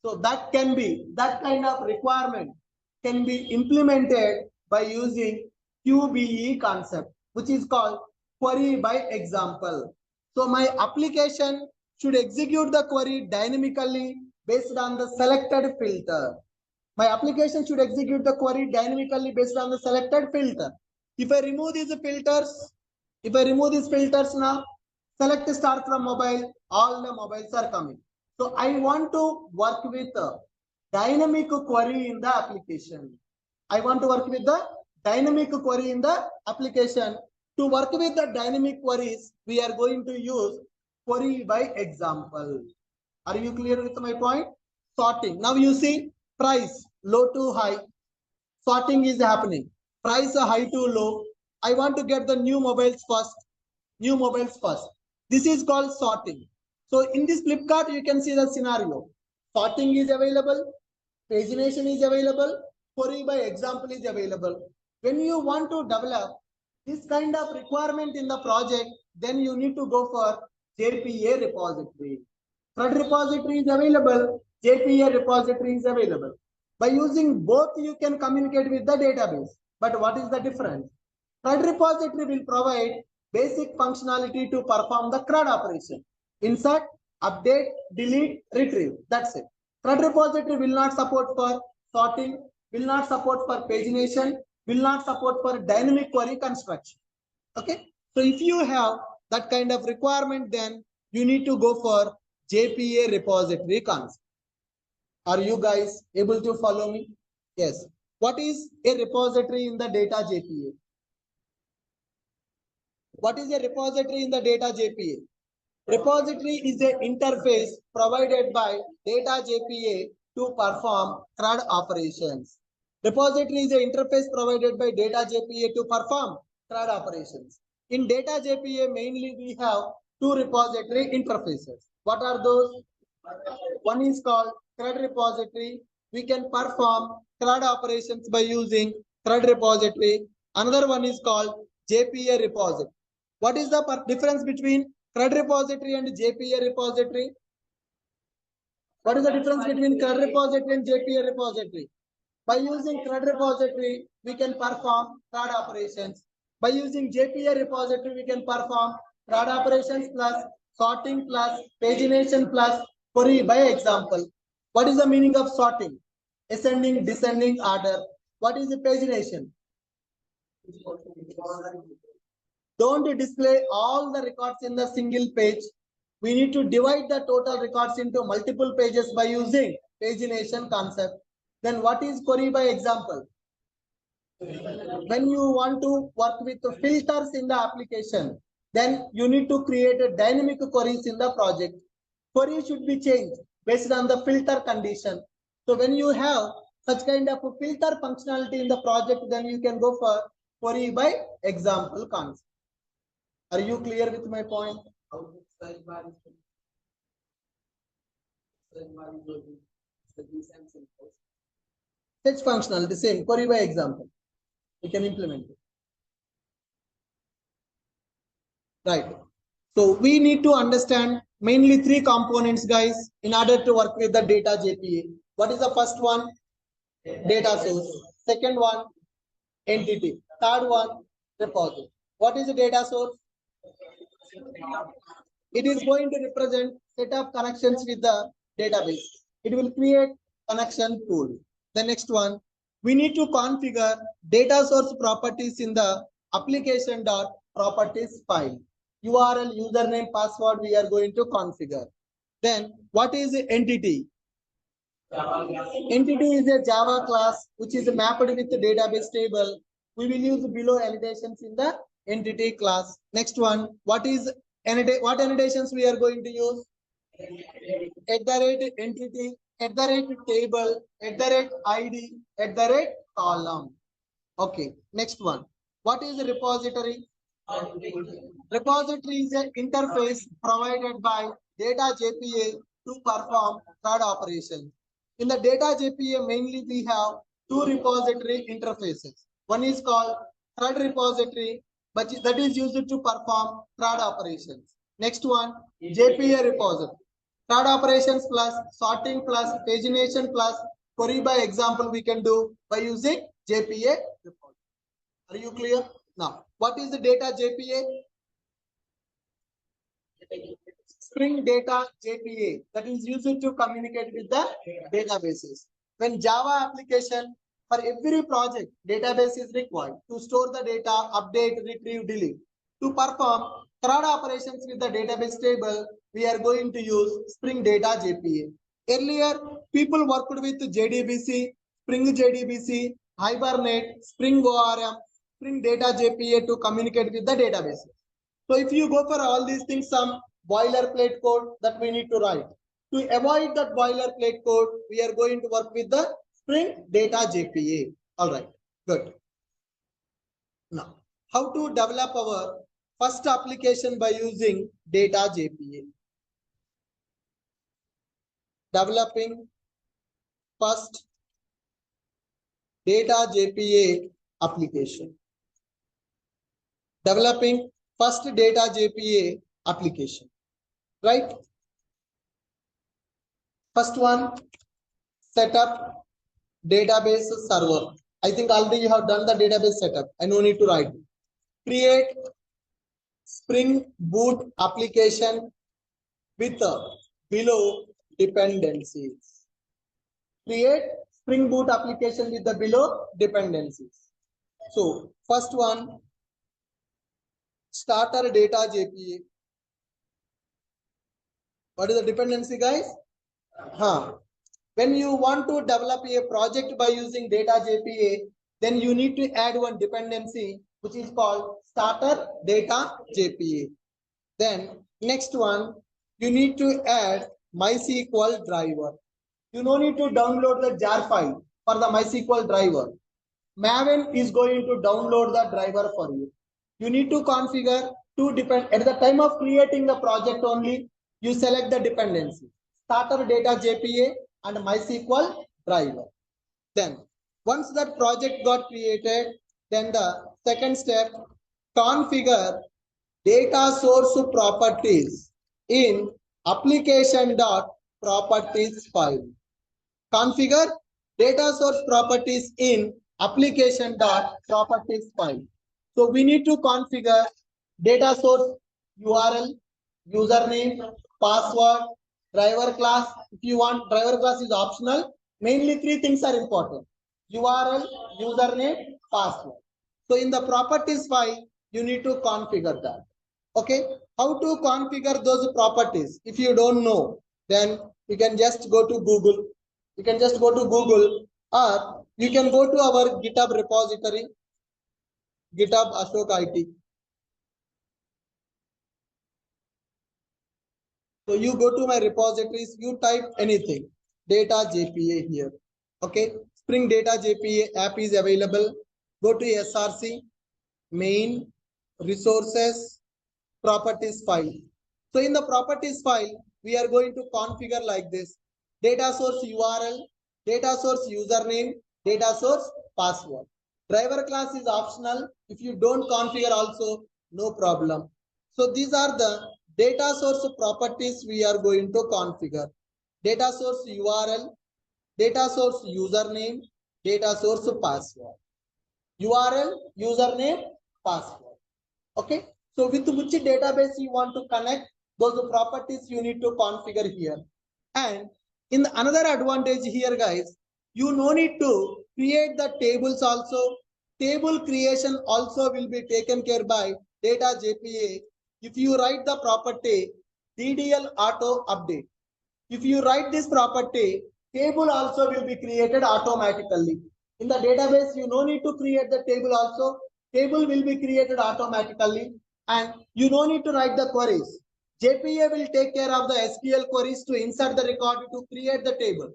So that kind of requirement can be implemented by using QBE concept, which is called query by example. So my application should execute the query dynamically based on the selected filter. My application should execute the query dynamically based on the selected filter. If I remove these filters now, select star from mobile, all the mobiles are coming. So I want to work with a dynamic query in the application. I want to work with the dynamic query in the application. To work with the dynamic queries, we are going to use query by example. Are you clear with my point? Sorting. Now you see price low to high. Sorting is happening. Price high to low. I want to get the new mobiles first. This is called sorting. So in this Flipkart, you can see the scenario. Sorting is available. Pagination is available. Query by example is available. When you want to develop this kind of requirement in the project, then you need to go for JPA repository. CRUD repository is available. JPA repository is available. By using both, you can communicate with the database. But what is the difference? CRUD repository will provide basic functionality to perform the CRUD operation. Insert, update, delete, retrieve. That's it. CRUD repository will not support for sorting, will not support for pagination, will not support for dynamic query construction. Okay. So if you have that kind of requirement, then you need to go for JPA repository concept. Are you guys able to follow me? Yes. What is a repository in the data JPA? What is a repository in the data JPA? Repository is an interface provided by data JPA to perform CRUD operations. Repository is an interface provided by data JPA to perform CRUD operations. In data JPA, mainly we have two repository interfaces. What are those? One is called CRUD repository. We can perform CRUD operations by using CRUD repository. Another one is called JPA repository. What is the difference between CRUD repository and JPA repository? What is the difference between CRUD repository and JPA repository? By using CRUD repository, we can perform CRUD operations. By using JPA repository, we can perform CRUD operations plus sorting plus pagination plus query by example. What is the meaning of sorting? Ascending, descending order. What is the pagination? Don't display all the records in the single page. We need to divide the total records into multiple pages by using pagination concept. Then what is query by example? When you want to work with filters in the application, then you need to create a dynamic queries in the project. Query should be changed based on the filter condition. So when you have such kind of a filter functionality in the project, then you can go for query by example concept. Are you clear with my point? Fetch functional, the same, query by example. We can implement it. Right. So we need to understand mainly three components, guys, in order to work with the data JPA. What is the first one? Data source. Second one, entity. Third one, repository. What is the data source? It is going to represent set of connections with the database. It will create connection pool. The next one, we need to configure data source properties in the application.properties file. URL, username, password we are going to configure. Then what is the entity? Entity is a Java class which is mapped with the database table. We will use below annotations in the entity class. Next one, what annotations we are going to use? @entity, @table, @id, @column. Okay, next one. What is a repository? Repository is an interface provided by data JPA to perform CRUD operations. In the data JPA, mainly we have two repository interfaces. One is called CRUD repository, but that is used to perform CRUD operations. Next one, JPA repository. CRUD operations plus sorting plus pagination plus query by example we can do by using JPA repository. Are you clear? Now, what is the data JPA? Spring data JPA that is used to communicate with the databases. When Java application, for every project, database is required to store the data, update, retrieve, delete. To perform CRUD operations with the database table, we are going to use Spring Data JPA. Earlier, people worked with JDBC, Spring JDBC, Hibernate, Spring ORM, Spring Data JPA to communicate with the databases. So if you go for all these things, some boilerplate code that we need to write. To avoid that boilerplate code, we are going to work with the Spring Data JPA. All right, good. Now, how to develop our first application by using data JPA? Developing first data JPA application. Developing first data JPA application. Right? First one, set up database server. I think already you have done the database setup. I no need to write. Create Spring Boot application with below dependencies. Create Spring Boot application with the below dependencies. So first one, starter data JPA. What is the dependency, guys? When you want to develop a project by using data JPA, then you need to add one dependency which is called starter data JPA. Then next one, you need to add MySQL driver. You no need to download the jar file for the MySQL driver. Maven is going to download the driver for you. You need to configure two depend at the time of creating the project only. You select the dependency, starter data JPA and MySQL driver. Then once that project got created, then the second step, configure data source properties in application.properties file. Configure data source properties in application.properties file. So we need to configure data source URL, username, password, driver class. If you want, driver class is optional. Mainly three things are important: URL, username, password. So in the properties file, you need to configure that. Okay, how to configure those properties? If you don't know, then you can just go to Google. You can just go to Google, or you can go to our GitHub repository, GitHub Ashok IT. So you go to my repositories, you type anything, data JPA here. Okay, Spring Data JPA app is available. Go to SRC, main, resources, properties file. So in the properties file, we are going to configure like this: data source URL, data source username, data source password. Driver class is optional. If you don't configure also, no problem. So these are the data source properties we are going to configure: data source URL, data source username, data source password. URL, username, password. Okay. So with which database you want to connect, those properties you need to configure here. And in the another advantage here, guys, you no need to create the tables also. Table creation also will be taken care by data JPA. If you write the property DDL auto update, if you write this property, table also will be created automatically. In the database, you no need to create the table also. Table will be created automatically, and you no need to write the queries. JPA will take care of the SQL queries to insert the record to create the table.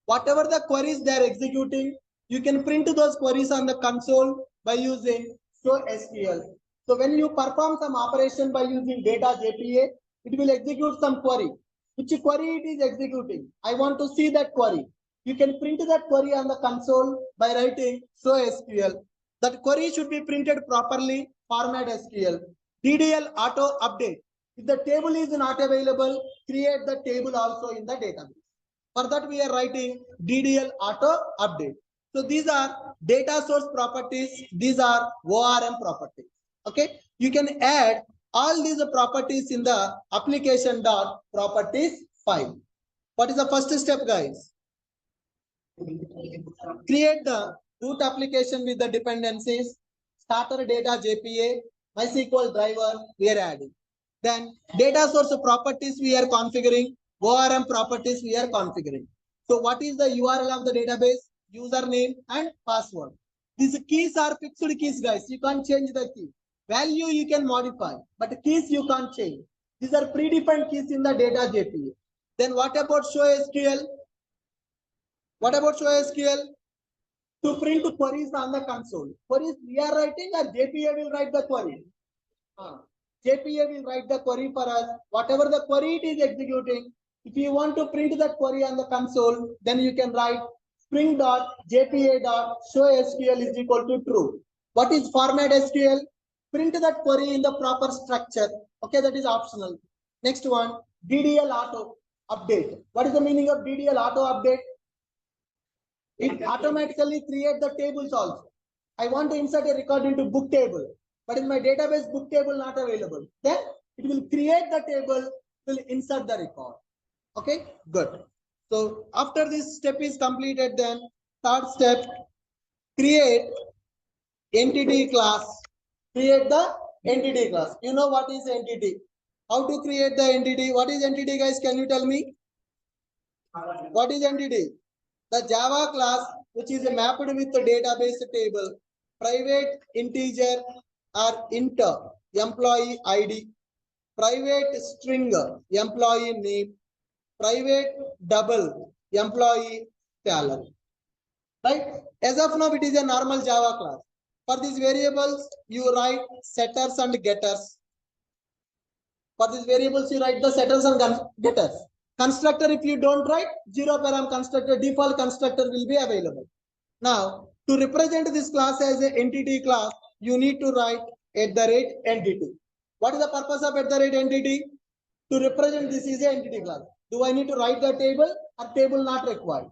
Whatever the queries they are executing, you can print those queries on the console by using show SQL. So when you perform some operation by using data JPA, it will execute some query. Which query it is executing? I want to see that query. You can print that query on the console by writing show SQL. That query should be printed properly, format SQL. DDL auto update. If the table is not available, create the table also in the database. For that, we are writing DDL auto update. So these are data source properties. These are ORM properties. Okay. You can add all these properties in the application.properties file. What is the first step, guys? Create the root application with the dependencies, starter data JPA, MySQL driver we are adding. Then data source properties we are configuring, ORM properties we are configuring. So what is the URL of the database? Username and password. These keys are fixed keys, guys. You can't change the key. Value you can modify, but keys you can't change. These are predefined keys in the data JPA. Then what about show SQL? What about show SQL? To print queries on the console. Queries we are writing or JPA will write the query? JPA will write the query for us. Whatever the query it is executing, if you want to print that query on the console, then you can write spring.jpa.showSQL is equal to true. What is format SQL? Print that query in the proper structure. Okay, that is optional. Next one, DDL auto update. What is the meaning of DDL auto update? It automatically creates the tables also. I want to insert a record into book table, but in my database book table not available. Then it will create the table, will insert the record. Okay, good. So after this step is completed, then third step, create entity class. Create the entity class. You know what is entity? How to create the entity? What is entity, guys? Can you tell me? What is entity? The Java class, which is mapped with the database table, private integer are int employee ID, private string employee name, private double employee salary. Right? As of now, it is a normal Java class. For these variables, you write setters and getters. For these variables, you write the setters and getters. Constructor, if you don't write, zero param constructor, default constructor will be available. Now, to represent this class as an entity class, you need to write @entity. What is the purpose of @entity? To represent this is an entity class. Do I need to write the table or table not required?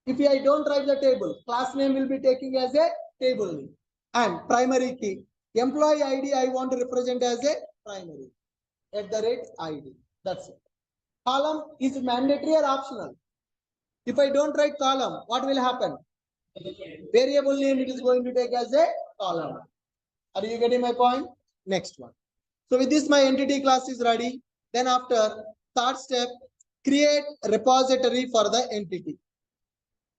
If I don't write the table, class name will be taking as a table name. And primary key, employee ID I want to represent as a primary, @ID. That's it. Column is mandatory or optional? If I don't write column, what will happen? Variable name it is going to take as a column. Are you getting my point? Next one. So with this, my entity class is ready. Then after third step, create repository for the entity.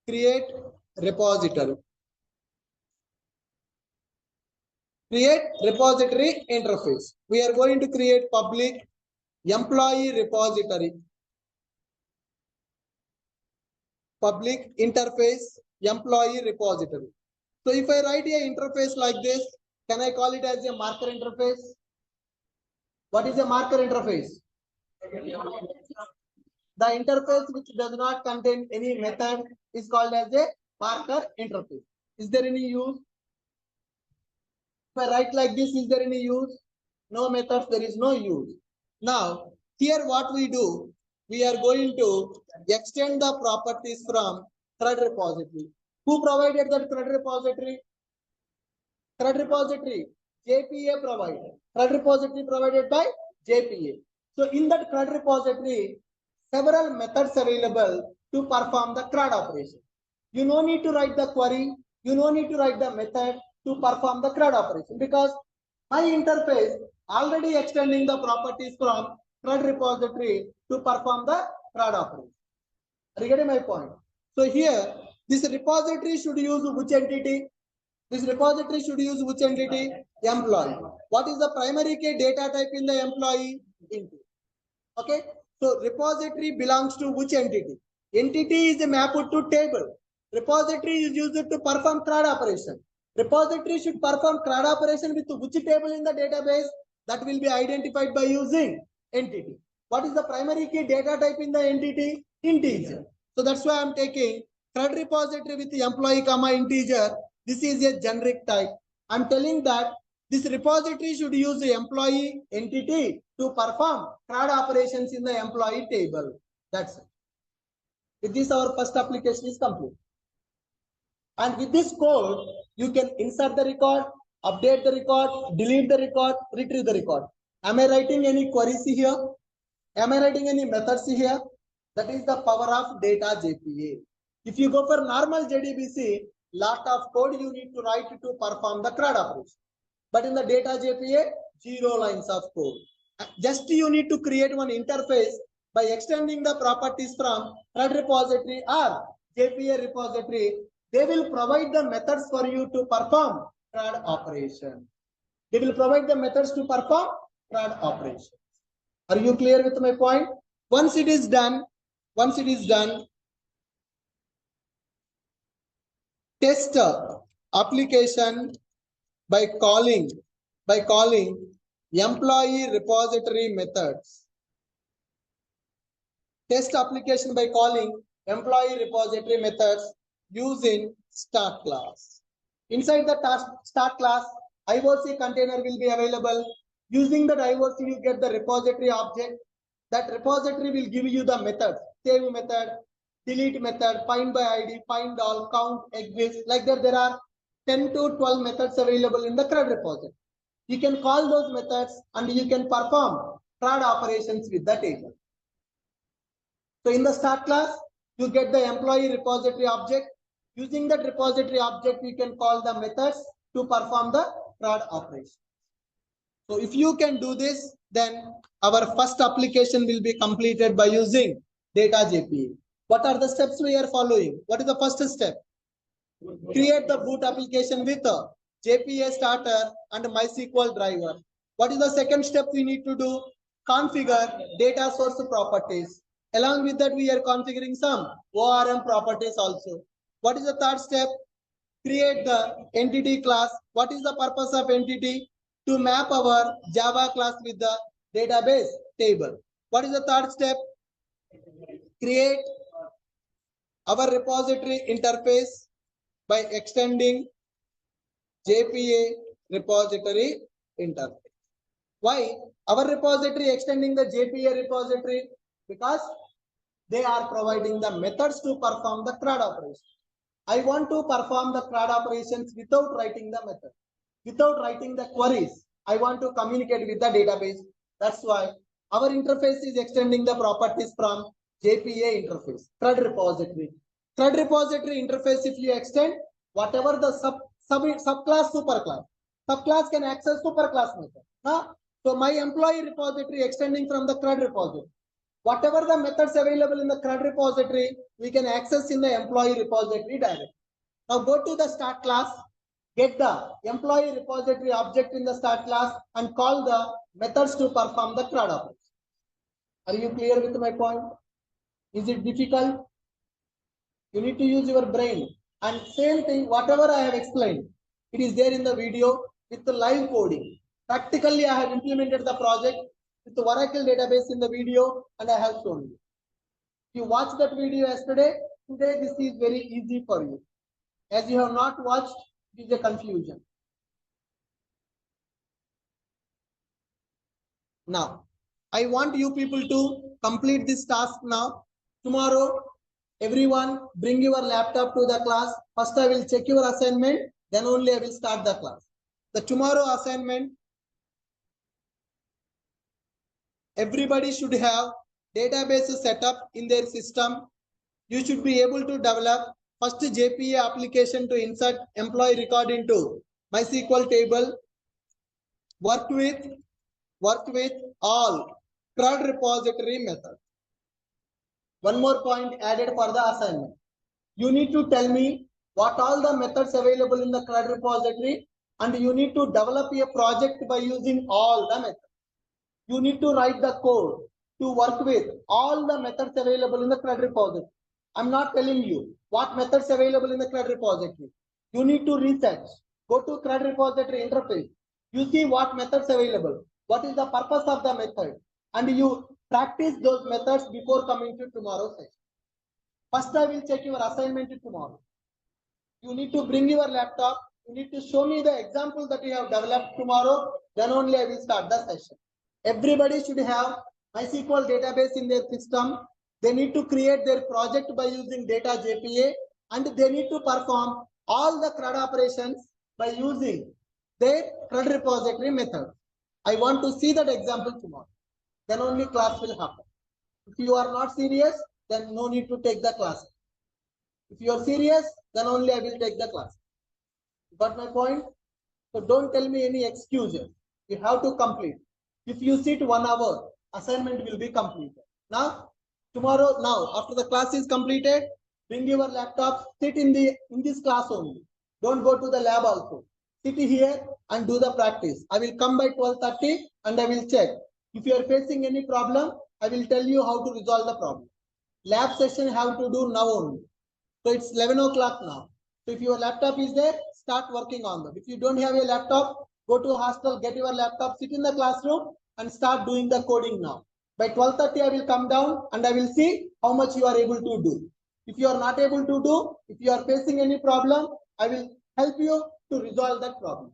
Create repository. Create repository interface. We are going to create public employee repository. Public interface employee repository. So if I write an interface like this, can I call it as a marker interface? What is a marker interface? The interface which does not contain any method is called as a marker interface. Is there any use? If I write like this, is there any use? No methods, there is no use. Now, here what we do, we are going to extend the properties from CRUD repository. Who provided that CRUD repository? CRUD repository, JPA provided. CRUD repository provided by JPA. So in that CRUD repository, several methods available to perform the CRUD operation. You no need to write the query, you no need to write the method to perform the CRUD operation because my interface already extending the properties from CRUD repository to perform the CRUD operation. Are you getting my point? So here, this repository should use which entity? This repository should use which entity? Employee. What is the primary key data type in the employee? Entity. Okay. So repository belongs to which entity? Entity is mapped to table. Repository is used to perform CRUD operation. Repository should perform CRUD operation with which table in the database? That will be identified by using entity. What is the primary key data type in the entity? Integer. So that's why I'm taking CRUD repository with the employee comma integer. This is a generic type. I'm telling that this repository should use the employee entity to perform CRUD operations in the employee table. That's it. With this, our first application is complete. And with this code, you can insert the record, update the record, delete the record, retrieve the record. Am I writing any queries here? Am I writing any methods here? That is the power of data JPA. If you go for normal JDBC, lot of code you need to write to perform the CRUD operation. But in the data JPA, 0 lines of code. Just you need to create one interface by extending the properties from CRUD repository or JPA repository. They will provide the methods for you to perform CRUD operation. They will provide the methods to perform CRUD operations. Are you clear with my point? Once it is done, test application by calling employee repository methods. Test application by calling employee repository methods using start class. Inside the start class, IOC container will be available. Using that IOC, you get the repository object. That repository will give you the methods: save method, delete method, find by ID, find all, count, exist. Like that, there are 10 to 12 methods available in the CRUD repository. You can call those methods and you can perform CRUD operations with the table. So in the start class, you get the employee repository object. Using that repository object, you can call the methods to perform the CRUD operation. So if you can do this, then our first application will be completed by using data JPA. What are the steps we are following? What is the first step? Create the boot application with JPA starter and MySQL driver. What is the second step we need to do? Configure data source properties. Along with that, we are configuring some ORM properties also. What is the third step? Create the entity class. What is the purpose of entity? To map our Java class with the database table. What is the third step? Create our repository interface by extending JPA repository interface. Why? Our repository extending the JPA repository? Because they are providing the methods to perform the CRUD operation. I want to perform the CRUD operations without writing the method, without writing the queries. I want to communicate with the database. That's why our interface is extending the properties from JPA interface, CRUD repository. CRUD repository interface, if you extend, whatever the subclass, subclass can access superclass method. So my employee repository extending from the CRUD repository. Whatever the methods available in the CRUD repository, we can access in the employee repository directly. Now go to the start class, get the employee repository object in the start class and call the methods to perform the CRUD operation. Are you clear with my point? Is it difficult? You need to use your brain. And same thing, whatever I have explained, it is there in the video with the live coding. Practically, I have implemented the project with the Oracle database in the video and I have shown you. If you watched that video yesterday, today this is very easy for you. As you have not watched, it is a confusion. Now, I want you people to complete this task now. Tomorrow, everyone bring your laptop to the class. First, I will check your assignment. Then only I will start the class. The tomorrow assignment, everybody should have database set up in their system. You should be able to develop first JPA application to insert employee record into MySQL table. Work with all CRUD repository method. One more point added for the assignment. You need to tell me what all the methods available in the CRUD repository and you need to develop a project by using all the methods. You need to write the code to work with all the methods available in the CRUD repository. I'm not telling you what methods available in the CRUD repository. You need to research. Go to CRUD repository interface. You see what methods available. What is the purpose of the method? And you practice those methods before coming to tomorrow's session. First, I will check your assignment tomorrow. You need to bring your laptop. You need to show me the example that you have developed tomorrow. Then only I will start the session. Everybody should have MySQL database in their system. They need to create their project by using data JPA and they need to perform all the CRUD operations by using their CRUD repository method. I want to see that example tomorrow. Then only class will happen. If you are not serious, then no need to take the class. If you are serious, then only I will take the class. You got my point? So don't tell me any excuses. You have to complete. If you sit 1 hour, assignment will be completed. Now, tomorrow, after the class is completed, bring your laptop, sit in this class only. Don't go to the lab also. Sit here and do the practice. I will come by 12:30 and I will check. If you are facing any problem, I will tell you how to resolve the problem. Lab session have to do now only. So it's 11 o'clock now. So if your laptop is there, start working on that. If you don't have a laptop, go to hostel, get your laptop, sit in the classroom and start doing the coding now. By 12:30, I will come down and I will see how much you are able to do. If you are not able to do, if you are facing any problem, I will help you to resolve that problem.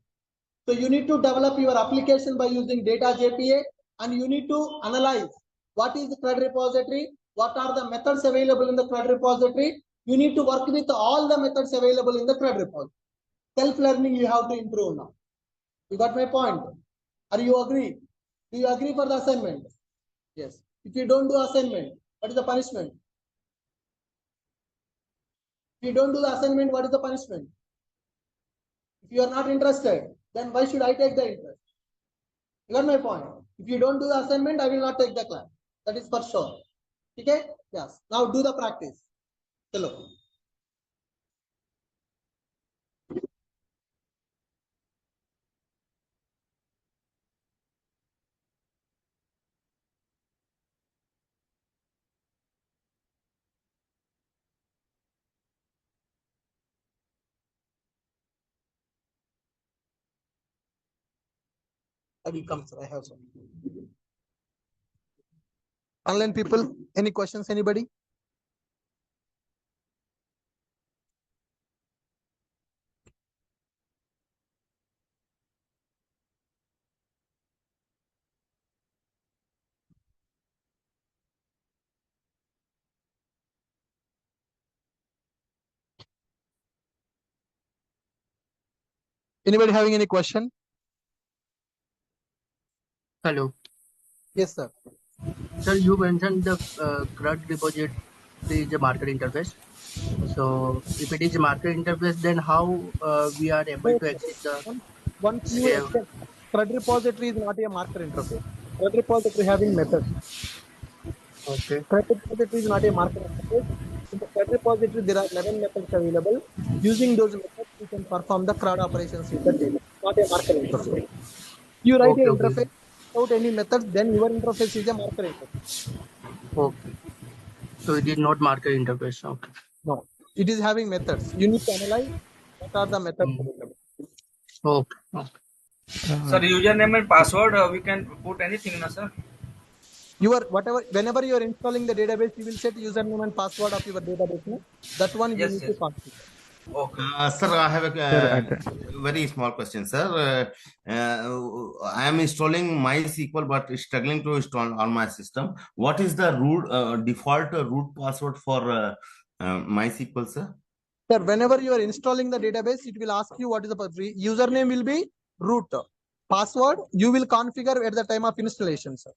So you need to develop your application by using data JPA and you need to analyze what is the CRUD repository, what are the methods available in the CRUD repository. You need to work with all the methods available in the CRUD repository. Self-learning you have to improve now. You got my point? Are you agree? Do you agree for the assignment? Yes. If you don't do assignment, what is the punishment? If you don't do the assignment, what is the punishment? If you are not interested, then why should I take the interest? You got my point? If you don't do the assignment, I will not take the class. That is for sure. Okay? Yes. Now do the practice. Hello. I will come, sir. I have some. Online people, any questions? Anybody? Anybody having any question? Hello. Yes, sir. Sir, you mentioned the CRUD repository is a market interface. So if it is a market interface, then how we are able to access the Once you extend, CRUD repository is not a marker interface. CRUD repository having methods. Okay. CRUD repository is not a marker interface. In the CRUD repository, there are 11 methods available. Using those methods, you can perform the CRUD operations with the data. Not a marker interface. You write Okay, an okay. interface without any methods, then your interface is a marker interface. Okay. So it is not market interface. Okay. No, it is having methods. You need to analyze what are the methods available. Okay. Okay. Sir, username and password, we can put anything, na sir? Whenever you are installing the database, you will set username and password of your database. No? That one you Yes, need to yes. configure. Okay. Sir, I have a very small question, sir. I am installing MySQL, but struggling to install on my system. What is the root default root password for MySQL, sir? Sir, whenever you are installing the database, it will ask you what is the username will be root. Password you will configure at the time of installation, sir.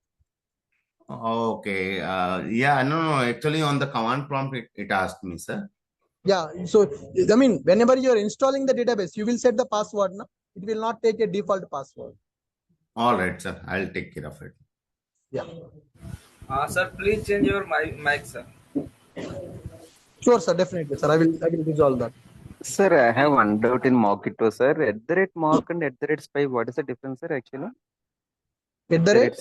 Okay. Yeah, no. Actually, on the command prompt, it asked me, sir. Yeah. So, I mean, whenever you are installing the database, you will set the password. No? It will not take a default password. All right, sir. I'll take care of it. Yeah. Sir, please change your mic, sir. Sure, sir. Definitely, sir. I will resolve that. Sir, I have one doubt in Mockito, sir. At the rate mock and at the rate spy, what is the difference, sir, actually? At the rate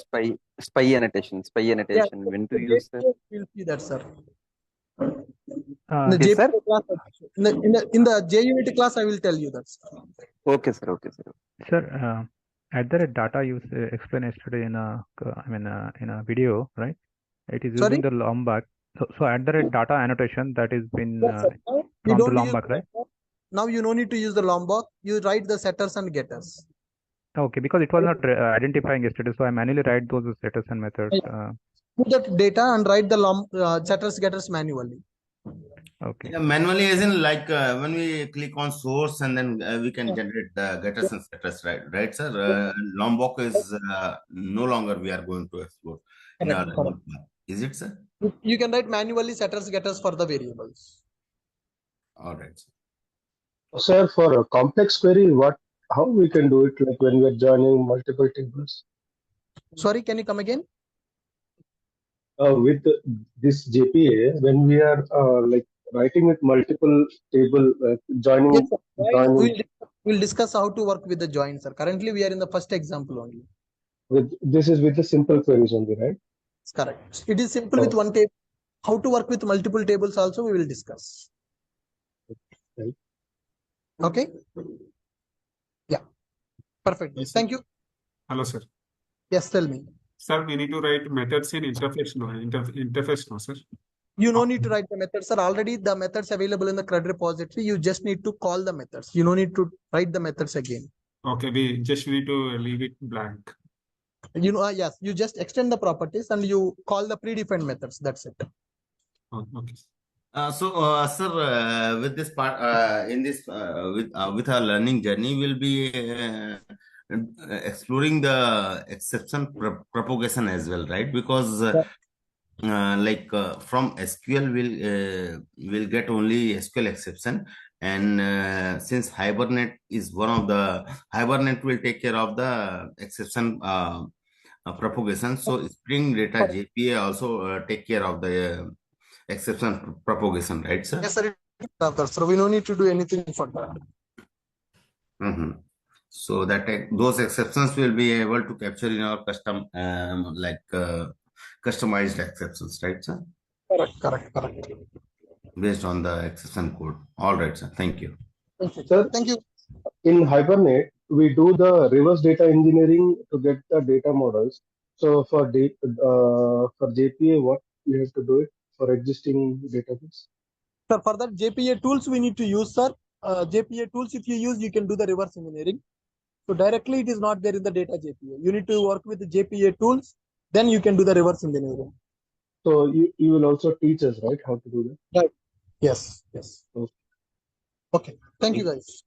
spy annotation. Yeah, When to use that? We'll see that, sir. Yes, sir? Class, in the JUnit class, I will tell you that, sir. Okay, sir. Okay, sir. Sir, at the rate data you explained yesterday in a video, right? It is using the Lombard. So at the rate data annotation that is been from the Lombard, right? Now you don't need to use the Lombard. You write the setters and getters. Okay, because it was not identifying yesterday, so I manually write those setters and methods. Put that data and write the setters getters manually. Okay. Yeah, manually, as in like when we click on source and then we can generate the getters and setters, right, sir? Lombok is no longer we are going to explore. Is it, sir? You can write manually setters getters for the variables. All right, sir. Sir, for a complex query, how we can do it, like when we are joining multiple tables? Sorry, can you come again? With this JPA, when we are like writing with multiple table joining. Yes, sir. We'll discuss how to work with the join, sir. Currently, we are in the first example only. This is with the simple queries only, right? It's correct. It is simple with one table. How to work with multiple tables also we will discuss. Okay. Yeah. Perfect. Yes, thank you. Hello, sir. Yes, tell me. Sir, we need to write methods in interface, no, sir? You don't need to write the methods, sir. Already the methods available in the CRUD repository. You just need to call the methods. You don't need to write the methods again. Okay, we just need to leave it blank. Yes, you just extend the properties and you call the predefined methods. That's it. Oh, okay. Sir, with this part, in this with our learning journey, we'll be exploring the exception propagation as well, right? Because from SQL, we'll get only SQL exception, and since Hibernate is one of the Hibernate will take care of the exception propagation. So Spring Data JPA also take care of the exception propagation, right, sir? Yes, sir. So we don't need to do anything for that. So that those exceptions will be able to capture in our custom, customized exceptions, right, sir? Correct. Based on the exception code. All right, sir. Thank you. Sir, thank you. In Hibernate, we do the reverse data engineering to get the data models. So for JPA, what we have to do it for existing database? Sir, for that JPA tools we need to use, sir. JPA tools, if you use, you can do the reverse engineering. So directly it is not there in the data JPA. You need to work with the JPA tools, then you can do the reverse engineering. So you will also teach us, right, how to do that? Right. Yes. Yes. Okay. Okay. Thank you, guys.